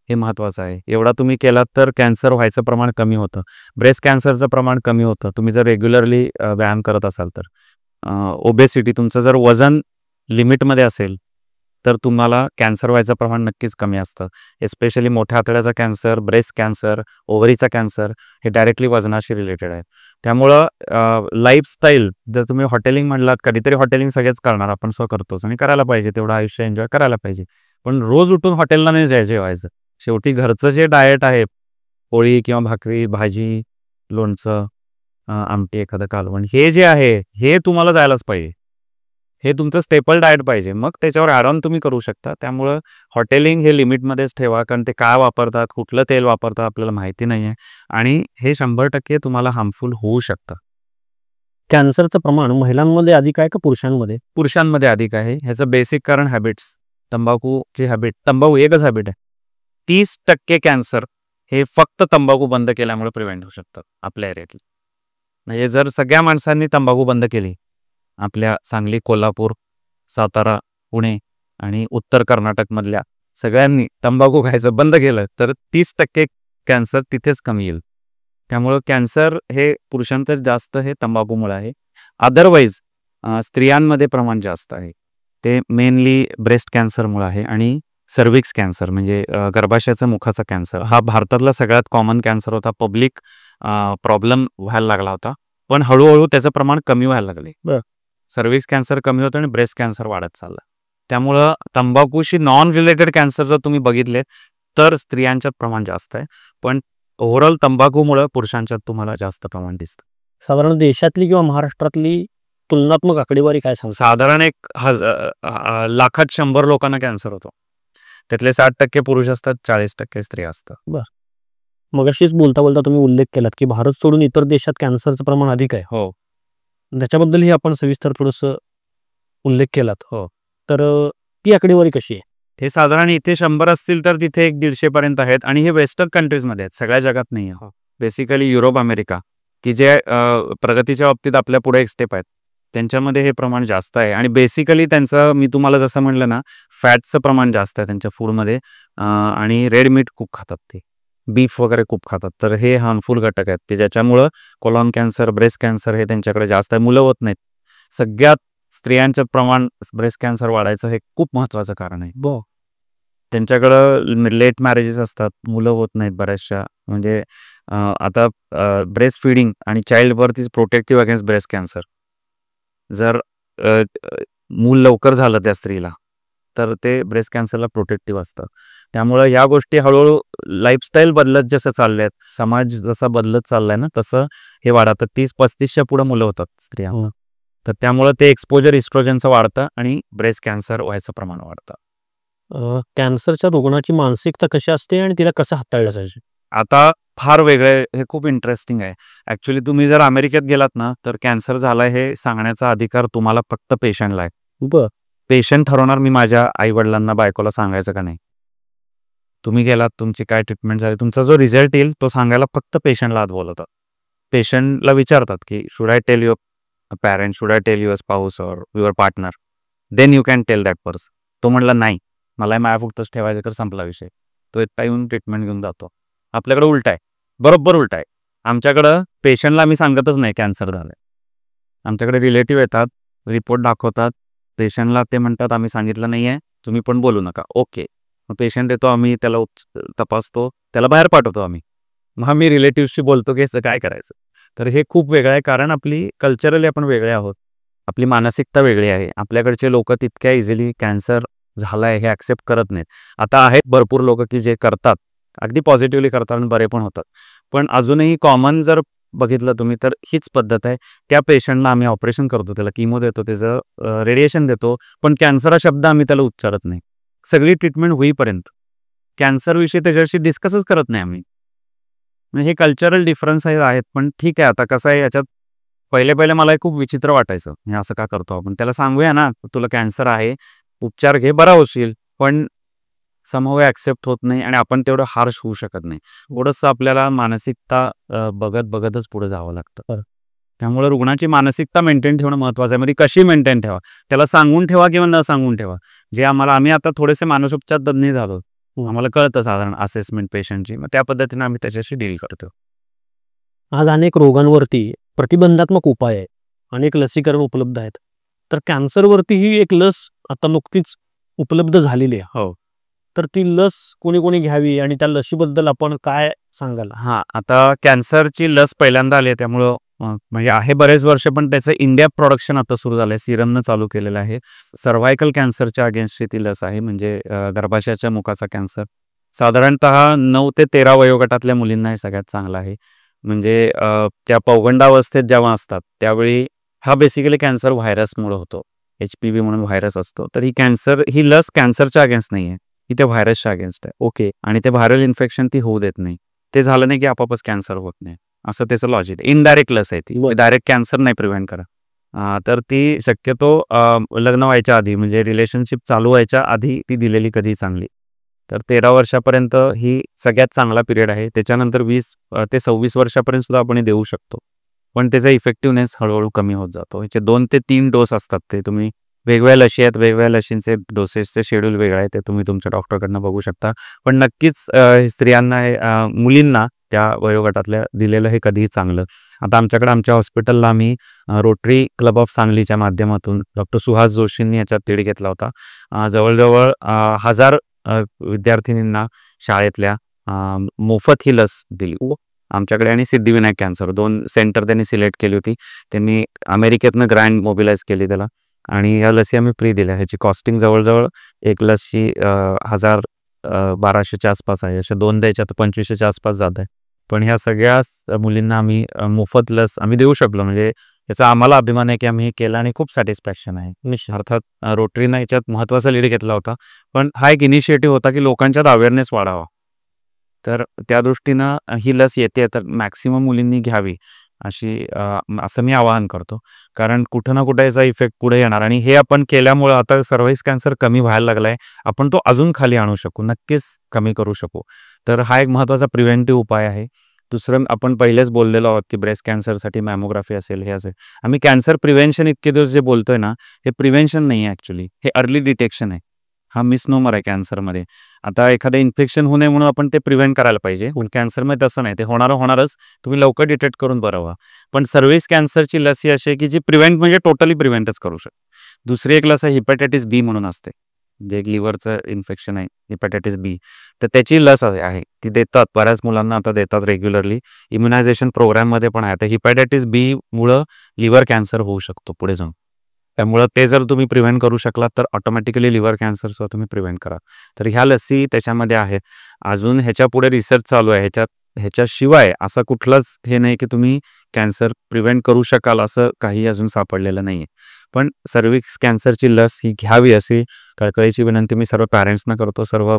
हे महत्त्वाचं आहे. एवढा तुम्ही केलात तर कॅन्सर व्हायचं प्रमाण कमी होतं. ब्रेस्ट कॅन्सरचं प्रमाण कमी होतं तुम्ही जर रेग्युलरली व्यायाम करत असाल तर. ओबेसिटी, तुमचं जर वजन लिमिटमध्ये असेल तर तुम्हाला कॅन्सर व्हायचं प्रमाण नक्कीच कमी असतं. एस्पेशली मोठ्या आतड्याचा ब्रेस्ट कॅन्सर, ओव्हरीचा कॅन्सर हे डायरेक्टली वजनाशी रिलेटेड आहे. त्यामुळं लाईफस्टाईल, जर तुम्ही हॉटेलिंग म्हणलात, कधीतरी हॉटेलिंग सगळेच करणार, आपण करतोच आणि करायला पाहिजे, तेवढं आयुष्य एन्जॉय करायला पाहिजे. पण रोज उठून हॉटेलला नाही जेवायचं. शेवटी घरचं जे डाएट आहे, पोळी किंवा भाकरी, भाजी, लोणचं, आमटी, एखादं कालवण, हे जे आहे हे तुम्हाला जायलाच पाहिजे. हे तुमचं स्टेपल डाएट पाहिजे. मग त्याच्यावर ॲड ऑन तुम्ही करू शकता. त्यामुळं हॉटेलिंग हे लिमिटमध्येच ठेवा, कारण ते काय वापरतात, कुठलं तेल वापरतात आपल्याला माहिती नाही आहे आणि हे 100% तुम्हाला हार्मफुल होऊ शकतं. कॅन्सरचं प्रमाण महिलांमध्ये अधिक आहे का पुरुषांमध्ये? पुरुषांमध्ये अधिक आहे. ह्याचं बेसिक कारण हॅबिट्स. तंबाखूची हॅबिट, तंबाखू एकच हॅबिट आहे. 30% कॅन्सर हे फक्त तंबाखू बंद केल्यामुळे प्रिव्हेंट होऊ शकतात आपल्या एरियातले. म्हणजे जर सगळ्या माणसांनी तंबाखू बंद केली, आपल्या सांगली, कोल्हापूर, सातारा, पुणे आणि उत्तर कर्नाटकमधल्या सगळ्यांनी तंबाखू खायचं बंद केलं तर 30% कॅन्सर तिथेच कमी येईल. त्यामुळं कॅन्सर हे पुरुषांतर जास्त हे तंबाखूमुळे आहे. अदरवाईज स्त्रियांमध्ये प्रमाण जास्त आहे. ते मेनली ब्रेस्ट कॅन्सरमुळे आहे आणि सर्विक्स कॅन्सर म्हणजे गर्भाशयाचा मुखाचा कॅन्सर हा भारतातला सगळ्यात कॉमन कॅन्सर होता. पब्लिक प्रॉब्लेम व्हायला लागला होता, पण हळूहळू त्याचं प्रमाण कमी व्हायला लागले. सर्विक्स कॅन्सर कमी होतं आणि ब्रेस्ट कॅन्सर वाढत चाललं. त्यामुळं तंबाखूशी नॉन रिलेटेड कॅन्सर जर तुम्ही बघितले तर स्त्रियांच्यात प्रमाण जास्त आहे, पण ओव्हरऑल तंबाखूमुळे पुरुषांच्यात तुम्हाला जास्त प्रमाण दिसतं. साधारण देशातली किंवा महाराष्ट्रातली तुलनात्मक आकडेवारी काय सांगता? साधारण लाखात 100 लोकांना कॅन्सर होतो. त्यातले 60% पुरुष असतात, 40% स्त्रिया असतात. बरं. मगाशीच बोलता बोलता तुम्ही उल्लेख केलात की भारत सोडून इतर देशात कॅन्सरचं प्रमाण अधिक आहे. हो, त्याच्याबद्दलही आपण सविस्तर थोडंसं उल्लेख केलात. हो. तर ती आकडेवारी कशी आहे? हे साधारण इथे 100 असतील तर तिथे 150 पर्यंत आहेत आणि हे वेस्टर्न कंट्रीजमध्ये आहेत, सगळ्या जगात नाही आहे. बेसिकली युरोप, अमेरिका, की जे प्रगतीच्या बाबतीत आपल्या पुढे एक स्टेप आहेत, त्यांच्यामध्ये हे प्रमाण जास्त आहे. आणि बेसिकली त्यांचं, मी तुम्हाला जसं म्हटलं ना, फॅटचं प्रमाण जास्त आहे त्यांच्या फूडमध्ये आणि रेड मीट खूप खातात, ते बीफ वगैरे खूप खातात. तर हे हार्मफुल घटक आहेत की ज्याच्यामुळं कोलॉन कॅन्सर, ब्रेस्ट कॅन्सर हे त्यांच्याकडे जास्त आहे. मुलं होत नाहीत. सगळ्यात स्त्रियांचं प्रमाण ब्रेस्ट कॅन्सर वाढायचं हे खूप महत्त्वाचं कारण आहे. त्यांच्याकडं लेट मॅरेजेस असतात, मुलं होत नाहीत बऱ्याचशा. म्हणजे आता ब्रेस्ट फीडिंग आणि child birth is protective against breast cancer. जर अ, अ, मूल लवकर झालं त्या स्त्रीला तर ते ब्रेस्ट कॅन्सरला प्रोटेक्टिव्ह असतं. त्यामुळं ह्या गोष्टी हळूहळू लाईफस्टाईल बदलत जसं चालले आहेत, समाज जसा बदलत चाललाय ना, तसं हे वाढतं. 30-35च्या पुढे मुलं होतात स्त्रियांना. तर त्यामुळं ते एक्सपोजर इस्ट्रोजनचं वाढतं आणि ब्रेस्ट कॅन्सर व्हायचं प्रमाण वाढतं. कॅन्सरच्या रुग्णाची मानसिकता कशी असते आणि तिला कसं हाताळलं जायचं? आता फार वेगळे, हे खूप इंटरेस्टिंग आहे. ॲक्च्युली तुम्ही जर अमेरिकेत गेलात ना, तर कॅन्सर झालाय हे सांगण्याचा अधिकार तुम्हाला फक्त पेशंटला आहे. बरं. पेशंट ठरवणार मी माझ्या आई-वडिलांना, बायकोला सांगायचं का नाही. तुम्ही गेलात, तुमची काय ट्रीटमेंट झाली, तुमचा जो रिझल्ट येईल तो सांगायला फक्त पेशंटला आत बोलवतात. पेशंटला विचारतात की should I tell your parent, should I tell your spouse or your partner, then you can tell that person. तो म्हणला नाही, मला माझ्यापुरतंच ठेवायचं, तर संपला विषय. तो एकटा येऊन ट्रीटमेंट घेऊन जातो. आपल्याकडे उलट आहे, बरोबर उलट आहे. आमच्याकडं पेशंटला आम्ही सांगतच नाही कॅन्सर झालं. आमच्याकडे रिलेटिव्ह येतात, रिपोर्ट दाखवतात, पेशंटला ते म्हणतात आम्ही सांगितलं नाही आहे, तुम्ही पण बोलू नका. ओके. मग पेशंट येतो, आम्ही त्याला तपासतो, त्याला बाहेर पाठवतो आम्ही. मग आम्ही रिलेटिव्हशी बोलतो की याचं काय करायचं. तर हे खूप वेगळं आहे, कारण आपली कल्चरली आपण वेगळे आहोत, आपली मानसिकता वेगळी आहे. आपल्याकडचे लोक तितक्या इझिली कॅन्सर झालाय हे ॲक्सेप्ट करत नाहीत. आता आहेत भरपूर लोक की जे करतात, अगदी पॉझिटिव्हली करतात आणि बरे पण होतात. पण अजूनही कॉमन जर बघितलं तुम्ही तर हीच पद्धत आहे. त्या पेशंटला आम्ही ऑपरेशन करतो, त्याला किमो देतो, त्याचं रेडिएशन देतो, पण कॅन्सर हा शब्द आम्ही त्याला उच्चारत नाही. सगळी ट्रीटमेंट होईपर्यंत कॅन्सरविषयी त्याच्याशी डिस्कसच करत नाही आम्ही. म्हणजे हे कल्चरल डिफरन्स आहेत. पण ठीक आहे, आता कसं आहे, याच्यात पहिले मला हे खूप विचित्र वाटायचं, हे असं का करतो आपण. त्याला सांगूया ना, तुला कॅन्सर आहे, उपचार घे, बरा होशील. पण समहाऊ ॲक्सेप्ट होत नाही आणि आपण तेवढं हार्श होऊ शकत नाही. थोडंसं आपल्याला मानसिकता बघतच पुढे जावं लागतं. त्यामुळे रुग्णाची मानसिकता मेंटेन ठेवणं महत्त्वाचं आहे. म्हणजे कशी मेंटेन ठेवा, त्याला सांगून ठेवा किंवा न सांगून ठेवा. जे आम्ही आता थोडेसे मानसोपचार तज्ञ झालो, आम्हाला कळतं साधारण असेसमेंट पेशंटची, मग त्या पद्धतीने आम्ही त्याच्याशी डील करतो. आज अनेक रोगांवरती प्रतिबंधात्मक उपाय आहे, अनेक लसीकरण उपलब्ध आहेत. तर कॅन्सरवरती ही एक लस आता नुकतीच उपलब्ध झालेली आहे. हो. तर ती लस कोणी घ्यावी आणि त्या लसीबद्दल आपण काय सांगाल? हां, आता कॅन्सरची लस पहिल्यांदा आली आहे, त्यामुळं म्हणजे आहे बरेच वर्ष, पण त्याचं इंडिया प्रोडक्शन आता सुरू झालं आहे. सिरमनं चालू केलेलं आहे. सर्व्हायकल कॅन्सरच्या अगेन्स्टची ती लस आहे, म्हणजे गर्भाशयाच्या मुखाचा कॅन्सर. साधारणतः 9 ते 13 वयोगटातल्या मुलींना हे सगळ्यात चांगलं आहे. म्हणजे त्या पौगंडावस्थेत जेव्हा असतात त्यावेळी हा बेसिकली कॅन्सर व्हायरसमुळे होतो. HPV म्हणून व्हायरस असतो. तर ही लस कॅन्सरच्या अगेन्स्ट नाही आहे, ही त्या व्हायरसच्या अगेन्स्ट आहे. ओके. आणि ते व्हायरल इन्फेक्शन ती होऊ देत नाही. ते झालं नाही की आपोआपच कॅन्सर होत नाही, असं त्याचं लॉजिक. इनडायरेक्ट लस आहे ती, डायरेक्ट कॅन्सर नाही प्रिव्हेंट करा. तर ती शक्यतो लग्न व्हायच्या आधी, म्हणजे रिलेशनशिप चालू व्हायच्या आधी ती दिलेली कधी चांगली. तर 13 वर्षापर्यंत ही सगळ्यात चांगला पिरियड आहे. त्याच्यानंतर 20 ते 26 वर्षापर्यंत सुद्धा आपण हे देऊ शकतो. पण त्याचा इफेक्टिव्हनेस हळूहळू कमी होत जातो. ह्याचे 2 ते 3 डोस असतात. ते तुम्ही वेगवेगळ्या लशी आहेत, वेगवेगळ्या लशींचे डोसेसचे शेड्यूल वेगळं आहे, ते तुम्ही तुमच्या डॉक्टरकडनं बघू शकता. पण नक्कीच स्त्रियांना मुलींना त्या वयोगटातल्या दिलेलं हे कधीही चांगलं. आता आमच्या हॉस्पिटलला आम्ही रोटरी क्लब ऑफ सांगलीच्या माध्यमातून डॉक्टर सुहास जोशींनी याच्यात तीड घेतला होता. जवळजवळ 1000 विद्यार्थिनींना शाळेतल्या मोफत ही लस दिली आमच्याकडे. आणि सिद्धिविनायक कॅन्सर 2 सेंटर त्यांनी सिलेक्ट केली होती. त्यांनी अमेरिकेतनं ग्रँड मोबिलाइज केली त्याला, आणि या लसी आम्ही फ्री दिल्या. ह्याची कॉस्टिंग जवळजवळ एक लसची 1200च्या आसपास आहे. अशा 2 द्यायच्या तर 2500च्या आसपास जात आहे. पण ह्या सगळ्या मुलींना आम्ही मोफत लस आम्ही देऊ शकलो. म्हणजे याचा आम्हाला अभिमान आहे की आम्ही हे केलं आणि खूप सॅटिस्फॅक्शन आहे. अर्थात रोटरीनं याच्यात महत्त्वाचा लीड घेतला होता, पण हा एक इनिशिएटिव्ह होता की लोकांच्यात अवेअरनेस वाढावा. तर त्या दृष्टीनं ही लस येते, तर मॅक्सिमम मुलींनी घ्यावी असं मी आवाहन करतो. कारण कुठं ना कुठं याचा इफेक्ट पुढे येणार, आणि हे आपण केल्यामुळं आता सर्व्हाइकल कॅन्सर कमी व्हायला लागला आहे. आपण तो अजून खाली आणू शकू, नक्कीच कमी करू शकू. तर हा एक महत्त्वाचा प्रिव्हेंटिव्ह उपाय आहे. दुसरं, आपण पहिलेच बोललेलो आहोत की ब्रेस्ट कॅन्सरसाठी मॅमोग्राफी असेल, हे असेल. आम्ही कॅन्सर प्रिव्हेन्शन इतके दिवस जे बोलतोय ना, हे प्रिव्हेन्शन नाही आहे ॲक्च्युली, हे अर्ली डिटेक्शन आहे. हा मिसनोमर आहे कॅन्सरमध्ये. आता एखादं इन्फेक्शन होऊ नये म्हणून आपण ते प्रिव्हेंट करायला पाहिजे, पण कॅन्सरमध्ये तसं नाही. ते होणारच, तुम्ही लवकर डिटेक्ट करून बरं व्हा. पण सर्व्हिस कॅन्सरची लस ही अशी आहे की जी प्रिव्हेंट म्हणजे टोटली प्रिव्हेंटच करू शकते. दुसरी एक लस आहे हिपॅटायटिस बी म्हणून असते. जे लिव्हरचं इन्फेक्शन आहे हेपॅटायटिस बी, तर त्याची लस आहे ती देतात, बऱ्याच मुलांना आता देतात रेग्युलरली. इम्युनायझेशन प्रोग्राममध्ये पण आहे. आता हिपॅटायटिस बी मुळे लिव्हर कॅन्सर होऊ शकतो पुढे जाऊन. त्यामुळं ते जर तुम्ही प्रिव्हेंट करू शकलात तर ऑटोमॅटिकली लिव्हर कॅन्सरचं तुम्ही प्रिव्हेंट करा. तर ह्या लसी त्याच्यामध्ये आहेत. अजून ह्याच्या पुढे रिसर्च चालू आहे. ह्याच्याशिवाय असं कुठलंच हे नाही की तुम्ही कॅन्सर प्रिव्हेंट करू शकाल असं काही अजून सापडलेलं नाही आहे. पण सर्व्हिक्स कॅन्सरची लस ही घ्यावी अशी कळकळीची विनंती मी सर्व पॅरेंट्सना करतो. सर्व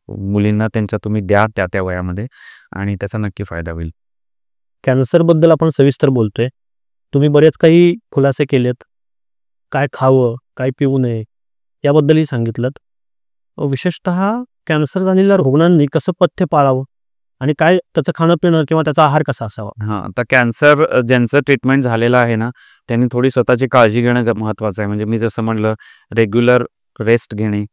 मुलींना त्यांच्या तुम्ही द्या त्या वयामध्ये आणि त्याचा नक्की फायदा होईल. कॅन्सरबद्दल आपण सविस्तर बोलतोय. तुम्ही बरेच काही खुलासे केलेत. काय खावं, काय पिऊ नये याबद्दलही सांगितलं. विशेषतः कॅन्सर झालेल्या रुग्णांनी कसं पथ्य पाळावं आणि काय त्याचं खाणं पिणं किंवा त्याचा आहार कसा असावा. हां, आता कॅन्सर ज्यांचं ट्रीटमेंट झालेलं आहे ना, त्यांनी थोडी स्वतःची काळजी घेणं महत्त्वाचं आहे. म्हणजे मी जसं म्हटलं, रेग्युलर रेस्ट घेणे,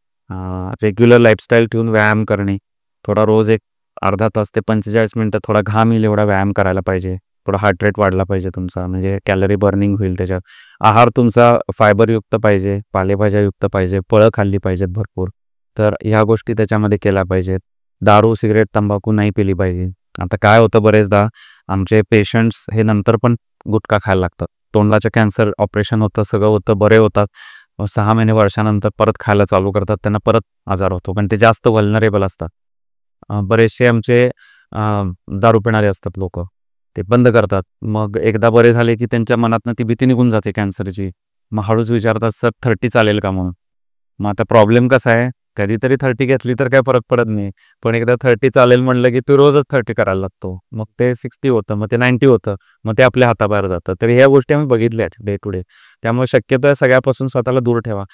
रेग्युलर लाईफस्टाईल ठेवून व्यायाम करणे, थोडा रोज एक अर्धा तास ते 45 मिनिटं थोडा घाम येईल एवढा व्यायाम करायला पाहिजे. थोडा हार्ट रेट वाढला पाहिजे तुमचा, म्हणजे कॅलरी बर्निंग होईल त्याच्यात. आहार तुमचा फायबरयुक्त पाहिजे, पालेभाज्यायुक्त पाहिजे, फळं खाल्ली पाहिजेत भरपूर. तर ह्या गोष्टी त्याच्यामध्ये केल्या पाहिजेत. दारू, सिगरेट, तंबाखू नाही पिली पाहिजे. आता काय होतं, बरेचदा आमचे पेशंट्स हे नंतर पण गुटखा खायला लागतात. तोंडाचं कॅन्सर ऑपरेशन होतं, सगळं होतं, बरे होतात. 6 महिने वर्षानंतर परत खायला चालू करतात, त्यांना परत आजार होतो. पण ते जास्त व्हल्नरेबल असतात. बरेचसे आमचे दारू पिणारे असतात लोक, ते बंद करतात. मग एकदा बरे झाले की त्यांच्या मनातनं ती भीती निघून जाते कॅन्सरची. मग हळूच विचारतात, सर 30 चालेल का म्हणून. मग आता प्रॉब्लेम कसा आहे, कधीतरी 30 घेतली तर काय फरक पडत नाही. पण एकदा 30 चालेल म्हणलं की तू रोजच 30 करायला लागतो. मग ते 60 होतं, मग ते 90 होतं, मग ते आपल्या हाताबाहेर जातं. तर ह्या गोष्टी आम्ही बघितल्या आहेत डे टू डे. त्यामुळे शक्यतो या सगळ्यापासून स्वतःला दूर ठेवा.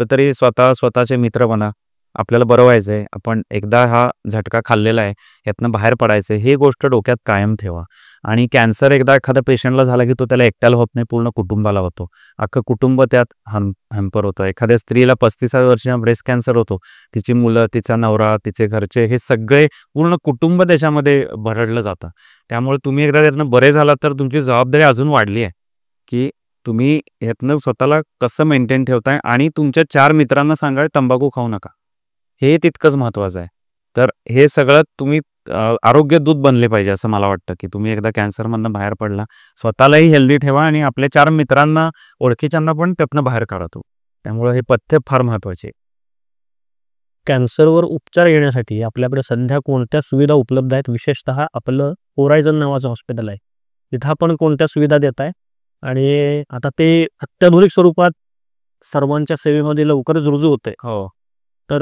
तरी स्वतःचे मित्र बना. आपल्याला बरं व्हायचं आहे, आपण एकदा हा झटका खाल्लेला आहे, यातनं बाहेर पडायचं आहे, ही गोष्ट डोक्यात कायम ठेवा. आणि कॅन्सर एकदा एखाद्या पेशंटला झाला की तो त्याला एकट्याला होत नाही, पूर्ण कुटुंबाला होतो. अख्खं कुटुंब त्यात हॅम्पर होतं. एखाद्या स्त्रीला 35व्या वर्षी ब्रेस्ट कॅन्सर होतो, तिची मुलं, तिचा नवरा, तिचे घरचे, हे सगळे पूर्ण कुटुंब त्याच्यामध्ये भरडलं जातं. त्यामुळे तुम्ही एकदा त्यातनं बरे झालात तर तुमची जबाबदारी अजून वाढली आहे की तुम्ही ह्यातनं स्वतःला कसं मेंटेन ठेवताय. आणि तुमच्या 4 मित्रांना सांगा तंबाखू खाऊ नका, हे तितकंच महत्त्वाचं आहे. तर हे सगळं तुम्ही आरोग्य दूत बनले पाहिजे असं मला वाटतं की तुम्ही एकदा कॅन्सरमधनं बाहेर पडला, स्वतःलाही हेल्दी ठेवा आणि आपल्या 4 मित्रांना, ओळखीच्यांना पण त्यातनं बाहेर काढा. त्यामुळे हे पथ्य फार महत्त्वाचे आहे. कॅन्सरवर उपचार घेण्यासाठी आपल्याकडे सध्या कोणत्या सुविधा उपलब्ध आहेत. विशेषतः आपलं होरायझन नावाचं हॉस्पिटल आहे, तिथं आपण कोणत्या सुविधा देत आहे आणि आता ते अत्याधुनिक स्वरूपात सर्वांच्या सेवेमध्ये लवकरच रुजू होते. हो, तर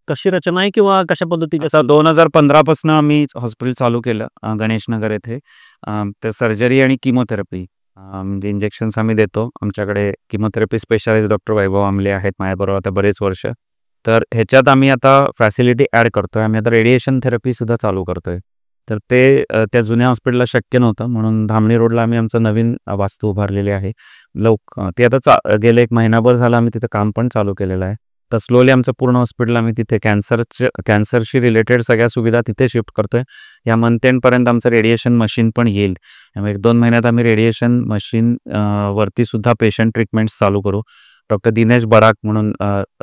कशी रचना आहे किंवा कशा पद्धतीने. असं 2015 पासून आम्ही हॉस्पिटल चालू केलं गणेशनगर येथे. तर सर्जरी आणि किमोथेरपी म्हणजे इंजेक्शन्स आम्ही देतो. आमच्याकडे किमोथेरपी स्पेशालिस्ट डॉक्टर वैभव आमले आहेत माझ्याबरोबर आता बरेच वर्ष. तर ह्याच्यात आम्ही आता फॅसिलिटी ॲड करतोय. आम्ही आता रेडिएशन थेरपीसुद्धा चालू करतोय. तर ते त्या जुन्या हॉस्पिटलला शक्य नव्हतं, म्हणून धामणी रोडला आम्ही आमचं नवीन वास्तू उभारलेली आहे. ते आता गेले 1 महिनाभर झालं आम्ही तिथं काम पण चालू केलेलं आहे. तर स्लोली आमचं पूर्ण हॉस्पिटल आम्ही तिथे कॅन्सरशी रिलेटेड सगळ्या सुविधा तिथे शिफ्ट करतोय. या मंथ एंडपर्यंत आमचं रेडिएशन मशीन पण येईल. त्यामुळे 1-2 महिन्यात आम्ही रेडिएशन मशीन वरती सुद्धा पेशंट ट्रीटमेंट्स चालू करू. डॉक्टर दिनेश बराक म्हणून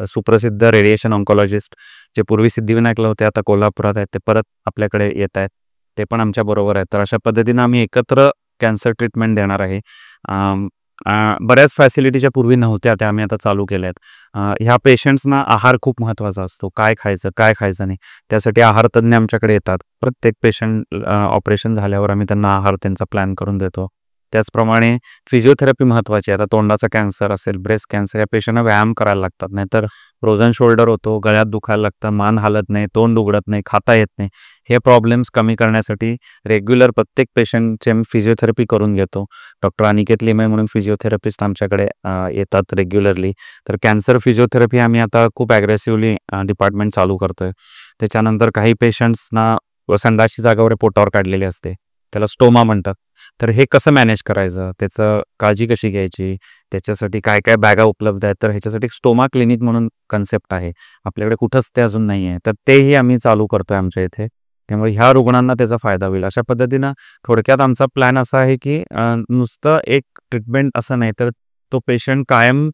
सुप्रसिद्ध रेडिएशन ऑन्कॉलॉजिस्ट, जे पूर्वी सिद्धिविनायकला होते आता कोल्हापुरात आहेत, ते परत आपल्याकडे येत आहेत. ते पण आमच्याबरोबर आहेत. तर अशा पद्धतीनं आम्ही एकत्र कॅन्सर ट्रीटमेंट देणार आहे. बऱ्याच फॅसिलिटीच्या पूर्वी नव्हत्या, त्या आम्ही आता चालू केल्या आहेत. ह्या पेशंट्सना आहार खूप महत्त्वाचा असतो. काय खायचं, काय खायचं नाही, त्यासाठी आहार तज्ज्ञ आमच्याकडे येतात. प्रत्येक पेशंट ऑपरेशन झाल्यावर आम्ही त्यांना आहार त्यांचा प्लॅन करून देतो. त्याचप्रमाणे फिजिओथेरपी महत्त्वाची आहे. आता तोंडाचा कॅन्सर असेल, ब्रेस्ट कॅन्सर, या पेशंटना व्यायाम करायला लागतात, नाहीतर फ्रोझन शोल्डर होतो, गळ्यात दुखायला लागतं, मान हालत नाही, तोंड उघडत नाही, खाता येत नाही. हे प्रॉब्लेम्स कमी करण्यासाठी रेग्युलर प्रत्येक पेशंटचे आम्ही फिजिओथेरपी करून घेतो. डॉक्टर अनिकेत लिमये म्हणून फिजिओथेरपिस्ट आमच्याकडे येतात रेग्युलरली. तर कॅन्सर फिजिओथेरपी आम्ही आता खूप ॲग्रेसिव्हली डिपार्टमेंट चालू करतोय. त्याच्यानंतर काही पेशंट्सना संडासची जागा पोटावर काढलेली असते, त्याला स्टोमा म्हणतात. तर हे कसं मॅनेज करायचं, त्याचं काळजी कशी घ्यायची, त्याच्यासाठी काय काय बॅगा उपलब्ध आहेत, तर ह्याच्यासाठी स्टोमा क्लिनिक म्हणून कन्सेप्ट आहे आपल्याकडे, कुठंच ते अजून नाही आहे. तर तेही आम्ही चालू करतोय आमच्या इथे. त्यामुळे ह्या रुग्णांना त्याचा फायदा होईल. अशा पद्धतीनं थोडक्यात आमचा प्लॅन असा आहे की नुसतं एक ट्रीटमेंट असं नाही, तर तो पेशंट कायम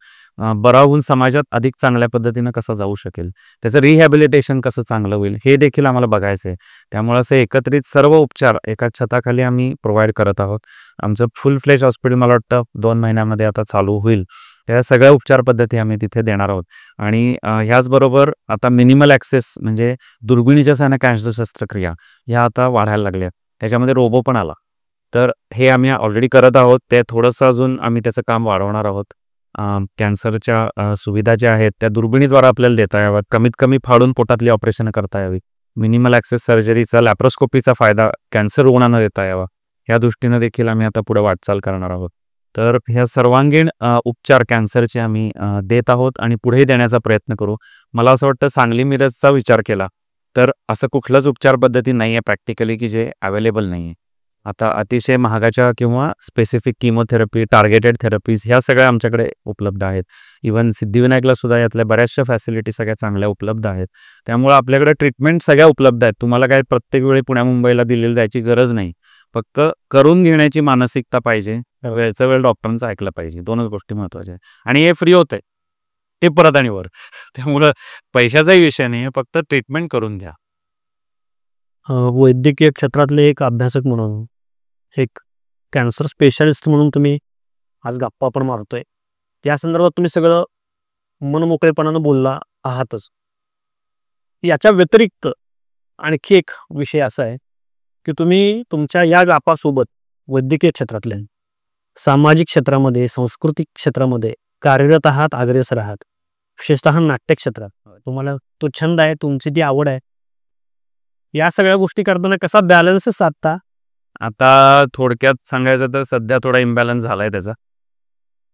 बरा होऊन समाजात अधिक चांगल्या पद्धतीनं कसं जाऊ शकेल, त्याचं रिहॅबिलिटेशन कसं चांगलं होईल, हे देखील आम्हाला बघायचं आहे. त्यामुळे असे एकत्रित सर्व उपचार एकाच छताखाली आम्ही प्रोव्हाइड करत आहोत. आमचं फुल फ्लेज हॉस्पिटल मला वाटतं 2 महिन्यामध्ये आता चालू होईल. त्या सगळ्या उपचार पद्धती आम्ही तिथे देणार आहोत. आणि ह्याचबरोबर आता मिनिमल ॲक्सेस म्हणजे दुर्बिणीच्या सहाय्याने कॅन्सर शस्त्रक्रिया ह्या आता वाढायला लागल्या. त्याच्यामध्ये रोबो पण आला. तर हे आम्ही ऑलरेडी करत आहोत. ते थोडंसं अजून आम्ही त्याचं काम वाढवणार आहोत. कॅन्सरच्या सुविधा ज्या आहेत त्या दुर्बिणीद्वारा आपल्याला देता याव्यात. कमीत कमी फाडून पोटातली ऑपरेशन करता यावी. मिनिमल ॲक्सेस सर्जरीचा लॅप्रोस्कोपीचा फायदा कॅन्सर रुग्णांना देता यावा. या दृष्टीनं देखील आम्ही आता पुढे वाटचाल करणार आहोत. तर ह्या सर्वांगीण उपचार कॅन्सरचे आम्ही देत आहोत आणि पुढेही देण्याचा प्रयत्न करू. मला असं वाटतं सांगली मिरजचा विचार केला तर असं कुठलंच उपचार पद्धती नाही आहे प्रॅक्टिकली की जे अवेलेबल नाही आहे. आता अतिशय महागाच्या किंवा स्पेसिफिक किमोथेरपी, टार्गेटेड थेरपीज ह्या सगळ्या आमच्याकडे उपलब्ध आहेत. इव्हन सिद्धिविनायकला सुद्धा यातल्या बऱ्याचशा फॅसिलिटी सगळ्या चांगल्या उपलब्ध आहेत. त्यामुळे आपल्याकडे ट्रीटमेंट सगळ्या उपलब्ध आहेत. तुम्हाला काय प्रत्येक वेळी पुण्या मुंबईला दिलेली जायची गरज नाही. फक्त करून घेण्याची मानसिकता पाहिजे. वेळचं वेळ डॉक्टरांचं ऐकलं पाहिजे. 2च गोष्टी महत्त्वाच्या आहेत. आणि हे फ्री होतंय. ते परत आणि वर. त्यामुळं पैशाचाही विषय नाही आहे. फक्त ट्रीटमेंट करून घ्या. वैद्यकीय क्षेत्रातले एक अभ्यासक म्हणून, एक कॅन्सर स्पेशालिस्ट म्हणून तुम्ही आज गप्पा पण मारतोय. या संदर्भात तुम्ही सगळं मनमोकळेपणानं बोलला आहातच. याच्या व्यतिरिक्त आणखी एक विषय असा आहे की तुम्ही तुमच्या या गप्पासोबत वैद्यकीय क्षेत्रातल्या सामाजिक क्षेत्रामध्ये, सांस्कृतिक क्षेत्रामध्ये कार्यरत आहात, अग्रेसर आहात. विशेषतः नाट्य क्षेत्रात तुम्हाला तो छंद आहे, तुमची ती आवड आहे. या सगळ्या गोष्टी करताना कसा बॅलन्स साधता? आता थोडक्यात सांगायचं तर सध्या थोडा इम्बॅलन्स झालाय त्याचा.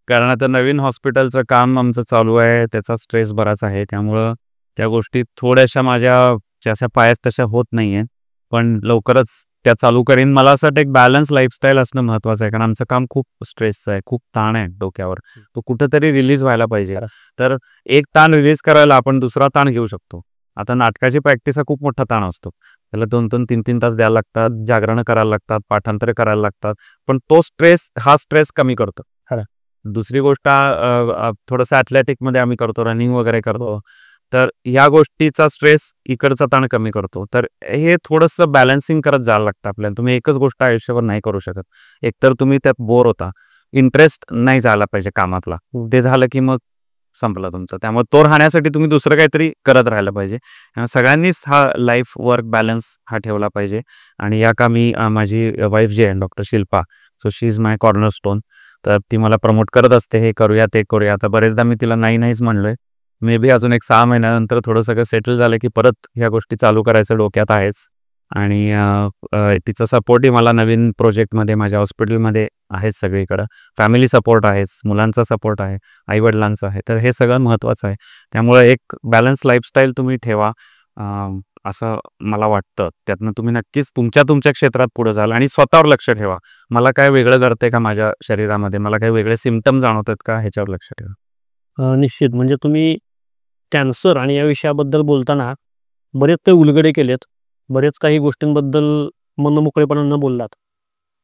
कारण आता नवीन हॉस्पिटलचं काम आमचं चालू आहे. त्याचा स्ट्रेस बराच आहे. त्यामुळं त्या गोष्टी थोड्याशा माझ्या जशा पायात तशा होत नाही आहे. पण लवकरच त्या चालू करीन. मला असं वाटतं एक बॅलन्स लाईफस्टाईल असणं महत्त्वाचं आहे. कारण आमचं काम खूप स्ट्रेसचं आहे, खूप ताण आहे डोक्यावर. तो कुठंतरी रिलीज व्हायला पाहिजे. तर एक ताण रिलीज करायला आपण दुसरा ताण घेऊ शकतो. आता नाटकाची प्रॅक्टिस हा खूप मोठा ताण असतो. त्याला 2-2, 3-3 तास द्यायला लागतात, जागरणं करायला लागतात, पाठांतरे करायला लागतात. पण तो स्ट्रेस हा स्ट्रेस कमी करतो. दुसरी गोष्ट थोडंसं ॲथलेटिकमध्ये आम्ही करतो, रनिंग वगैरे करतो. तर ह्या गोष्टीचा स्ट्रेस इकडचा ताण कमी करतो. तर हे थोडंसं बॅलन्सिंग करत जायला लागतं आपल्याला. तुम्ही एकच गोष्ट आयुष्यभर नाही करू शकत. एकतर तुम्ही त्यात बोर होता, इंटरेस्ट नाही झाला पाहिजे कामातला. ते झालं की मग संपला तुमचं. त्यामुळे तो राहण्यासाठी तुम्ही दुसरं काहीतरी करत राहायला पाहिजे. सगळ्यांनीच हा लाईफ वर्क बॅलन्स हा ठेवला पाहिजे. आणि या कामी माझी वाईफ जी आहे doctor Shilpa, so she is my cornerstone. तर ती मला प्रमोट करत असते, हे करूया ते करूया. आता बरेचदा मी तिला नाहीच म्हणलोय. मे बी अजून एक 6 महिन्यानंतर थोडं सगळं सेटल झालं की परत ह्या गोष्टी चालू करायचं डोक्यात आहेच. आणि तिचा सपोर्टही मला नवीन प्रोजेक्टमध्ये माझ्या हॉस्पिटलमध्ये आहेच सगळीकडं. फॅमिली सपोर्ट आहेच, मुलांचा सपोर्ट आहे, आईवडिलांचा आहे. तर हे सगळं महत्त्वाचं आहे. त्यामुळं एक बॅलन्स लाईफस्टाईल तुम्ही ठेवा असं मला वाटतं. त्यातनं तुम्ही नक्कीच तुमच्या क्षेत्रात पुढे जाल. आणि स्वतःवर लक्ष ठेवा. मला काय वेगळं घडतंय का माझ्या शरीरामध्ये, मला काही वेगळे सिम्पटम जाणवत आहेत का, ह्याच्यावर लक्ष ठेवा. निश्चित. म्हणजे तुम्ही कॅन्सर आणि या विषयाबद्दल बोलताना बरेच काही उलगडे केलेत, बरेच काही गोष्टींबद्दल मनमोकळेपणानं बोललात.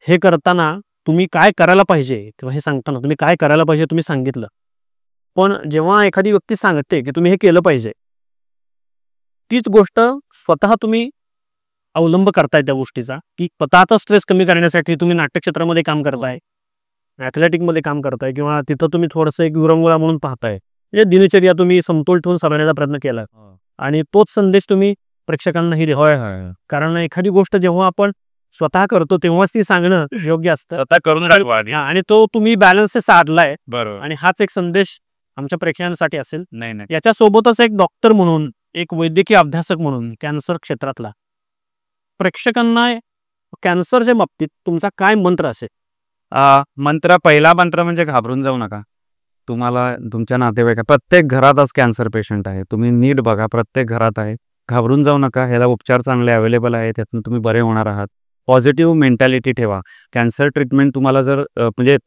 हे करताना तुम्ही काय करायला पाहिजे किंवा हे सांगताना तुम्ही काय करायला पाहिजे तुम्ही सांगितलं. पण जेव्हा एखादी व्यक्ती सांगते की तुम्ही हे केलं पाहिजे, तीच गोष्ट स्वतः तुम्ही अवलंब करताय त्या गोष्टीचा, की स्वतःचा स्ट्रेस कमी करण्यासाठी तुम्ही नाट्यक्षेत्रामध्ये काम करताय, ॲथलेटिकमध्ये काम करताय किंवा तिथं तुम्ही थोडंसं एक विरंगुळा म्हणून पाहताय. म्हणजे दिनचर्या तुम्ही समतोल ठेवून चालवण्याचा प्रयत्न केला आणि तोच संदेश तुम्ही प्रेक्षकांनाही द्या. कारण एखादी गोष्ट जेव्हा आपण स्वतः करतो तेव्हाच ती सांगणं योग्य असतं. स्वतः करून आणि तो तुम्ही बॅलन्स साधलाय. बरोबर. आणि हाच एक संदेश आमच्या प्रेक्षकांसाठी असेल. नाही. याच्यासोबतच एक डॉक्टर म्हणून, एक वैद्यकीय अभ्यासक म्हणून कॅन्सर क्षेत्रातला प्रेक्षकांना कॅन्सरच्या बाबतीत तुमचा काय मंत्र असेल? पहिला मंत्र म्हणजे घाबरून जाऊ नका. तुम्हाला तुमच्या नातेवाईका प्रत्येक घरात आज कॅन्सर पेशंट आहे. तुम्ही नीट बघा, प्रत्येक घरात आहे. घाबरून जाऊ नका. ह्याला उपचार चांगले अवेलेबल आहे. त्यातून तुम्ही बरे होणार आहात. पॉझिटिव्ह मेंटॅलिटी ठेवा. कॅन्सर ट्रीटमेंट तुम्हाला जर म्हणजे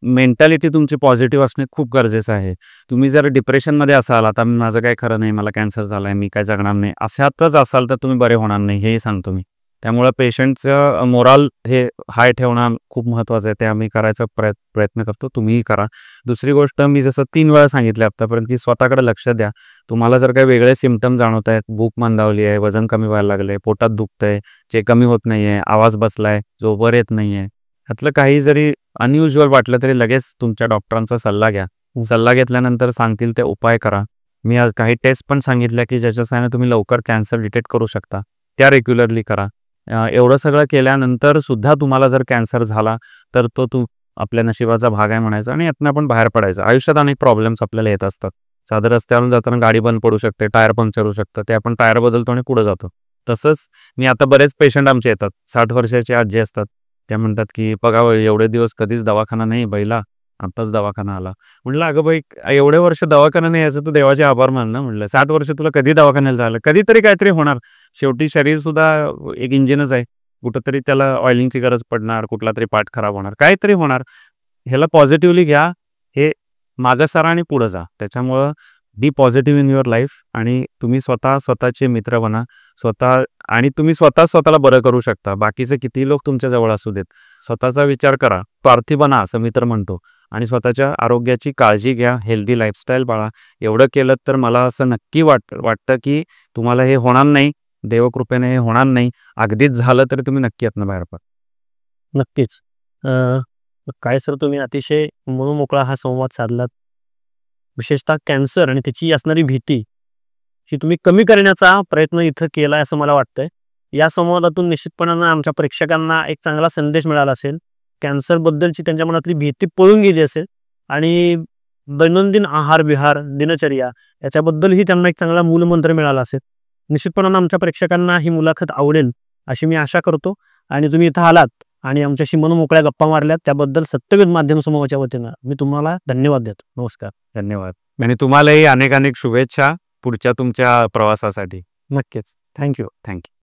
मेंटॅलिटी तुमची पॉझिटिव्ह असणे खूप गरजेचं आहे. तुम्ही जर डिप्रेशनमध्ये असाल, आता माझं काय खरं नाही, मला कॅन्सर झालाय, मी काय जगणार नाही, अशातच असाल तर तुम्ही बरे होणार नाही, हेही सांगतो मी. त्यामुळं पेशंटचं मोराल हे हाय ठेवणं खूप महत्त्वाचं आहे. ते आम्ही करायचा प्रयत्न करतो. तुम्हीही करा. दुसरी गोष्ट मी जसं 3 वेळा सांगितलं आत्तापर्यंत, की स्वतःकडे लक्ष द्या. तुम्हाला जर काही वेगळे सिम्प्टम जाणवत आहेत, भूक मंदावली आहे, वजन कमी व्हायला लागलं आहे, पोटात दुखतंय, जे कमी होत नाही आहे, आवाज बसलाय, झोप येत नाही आहे, ह्यातलं काही जरी अनयुज्युअल वाटलं तरी लगेच तुमच्या डॉक्टरांचा सल्ला घ्या. सल्ला घेतल्यानंतर सांगतील ते उपाय करा. मी आज काही टेस्ट पण सांगितल्या की ज्याच्या सहाय्याने तुम्ही लवकर कॅन्सर डिटेक्ट करू शकता. त्या रेग्युलरली करा. एवढं सगळं केल्यानंतर सुद्धा तुम्हाला जर कॅन्सर झाला तर तो आपल्या नशिबाचा भाग आहे म्हणायचा आणि यातनं आपण बाहेर पडायचं. आयुष्यात अनेक प्रॉब्लेम्स आपल्याला येत असतात. साधं रस्त्यावरून जाताना गाडी बंद पडू शकते, टायर पंक्चर होऊ शकतं, ते आपण टायर बदलतो आणि पुढे जातो. तसंच मी आता बरेच पेशंट आमचे येतात, 60 वर्षाचे आजी असतात. त्या म्हणतात की बघा एवढे दिवस कधीच दवाखाना नाही बैला, आताच दवाखाना आला. म्हटलं अगं बाई, एवढे वर्ष दवाखाना नाही यायचं तू देवाचे आभार मान ना. म्हटलं 60 वर्ष तुला कधी दवाखान्याला झालं, कधीतरी काहीतरी होणार. शेवटी शरीर सुद्धा एक इंजिनच आहे. कुठंतरी त्याला ऑइलिंगची गरज पडणार, कुठला तरी पार्ट खराब होणार, काहीतरी होणार. ह्याला पॉझिटिव्हली घ्या. हे मागं सारा आणि पुढं जा. त्याच्यामुळं बी पॉझिटिव्ह इन युअर लाईफ आणि तुम्ही स्वतःचे मित्र बना. आणि तुम्ही स्वतःला बरं करू शकता. बाकीचे किती लोक तुमच्या जवळ असू देत, स्वतःचा विचार करा. स्वार्थी बना असं मी तर म्हणतो. आणि स्वतःच्या आरोग्याची काळजी घ्या, हेल्दी लाईफस्टाईल पाळा. एवढं केलं तर मला असं नक्की वाटतं की तुम्हाला हे होणार नाही. देवकृपेने हे होणार नाही. अगदीच झालं तरी तुम्ही नक्की यातनं बाहेर पडा. नक्कीच. काय सर, तुम्ही अतिशय मनोमोकळा हा संवाद साधलात. विशेषतः कॅन्सर आणि त्याची असणारी भीती ही तुम्ही कमी करण्याचा प्रयत्न इथं केला असं मला वाटतंय. या संवादातून निश्चितपणानं आमच्या प्रेक्षकांना एक चांगला संदेश मिळाला असेल. कॅन्सरबद्दलची त्यांच्या मनातली भीती पळून गेली असेल आणि दैनंदिन आहार-विहार, दिनचर्या याच्याबद्दलही त्यांना एक चांगला मूलमंत्र मिळाला असेल. निश्चितपणानं आमच्या प्रेक्षकांना ही मुलाखत आवडेल अशी मी आशा करतो. आणि तुम्ही इथं आलात आणि आमच्याशी मनमोकळ्या गप्पा मारल्यात त्याबद्दल सत्यवेद माध्यम समूहाच्या वतीनं मी तुम्हाला धन्यवाद देतो. नमस्कार. धन्यवाद. आणि तुम्हालाही अनेक शुभेच्छा पुढच्या तुमच्या प्रवासासाठी. नक्कीच. थँक्यू. थँक्यू.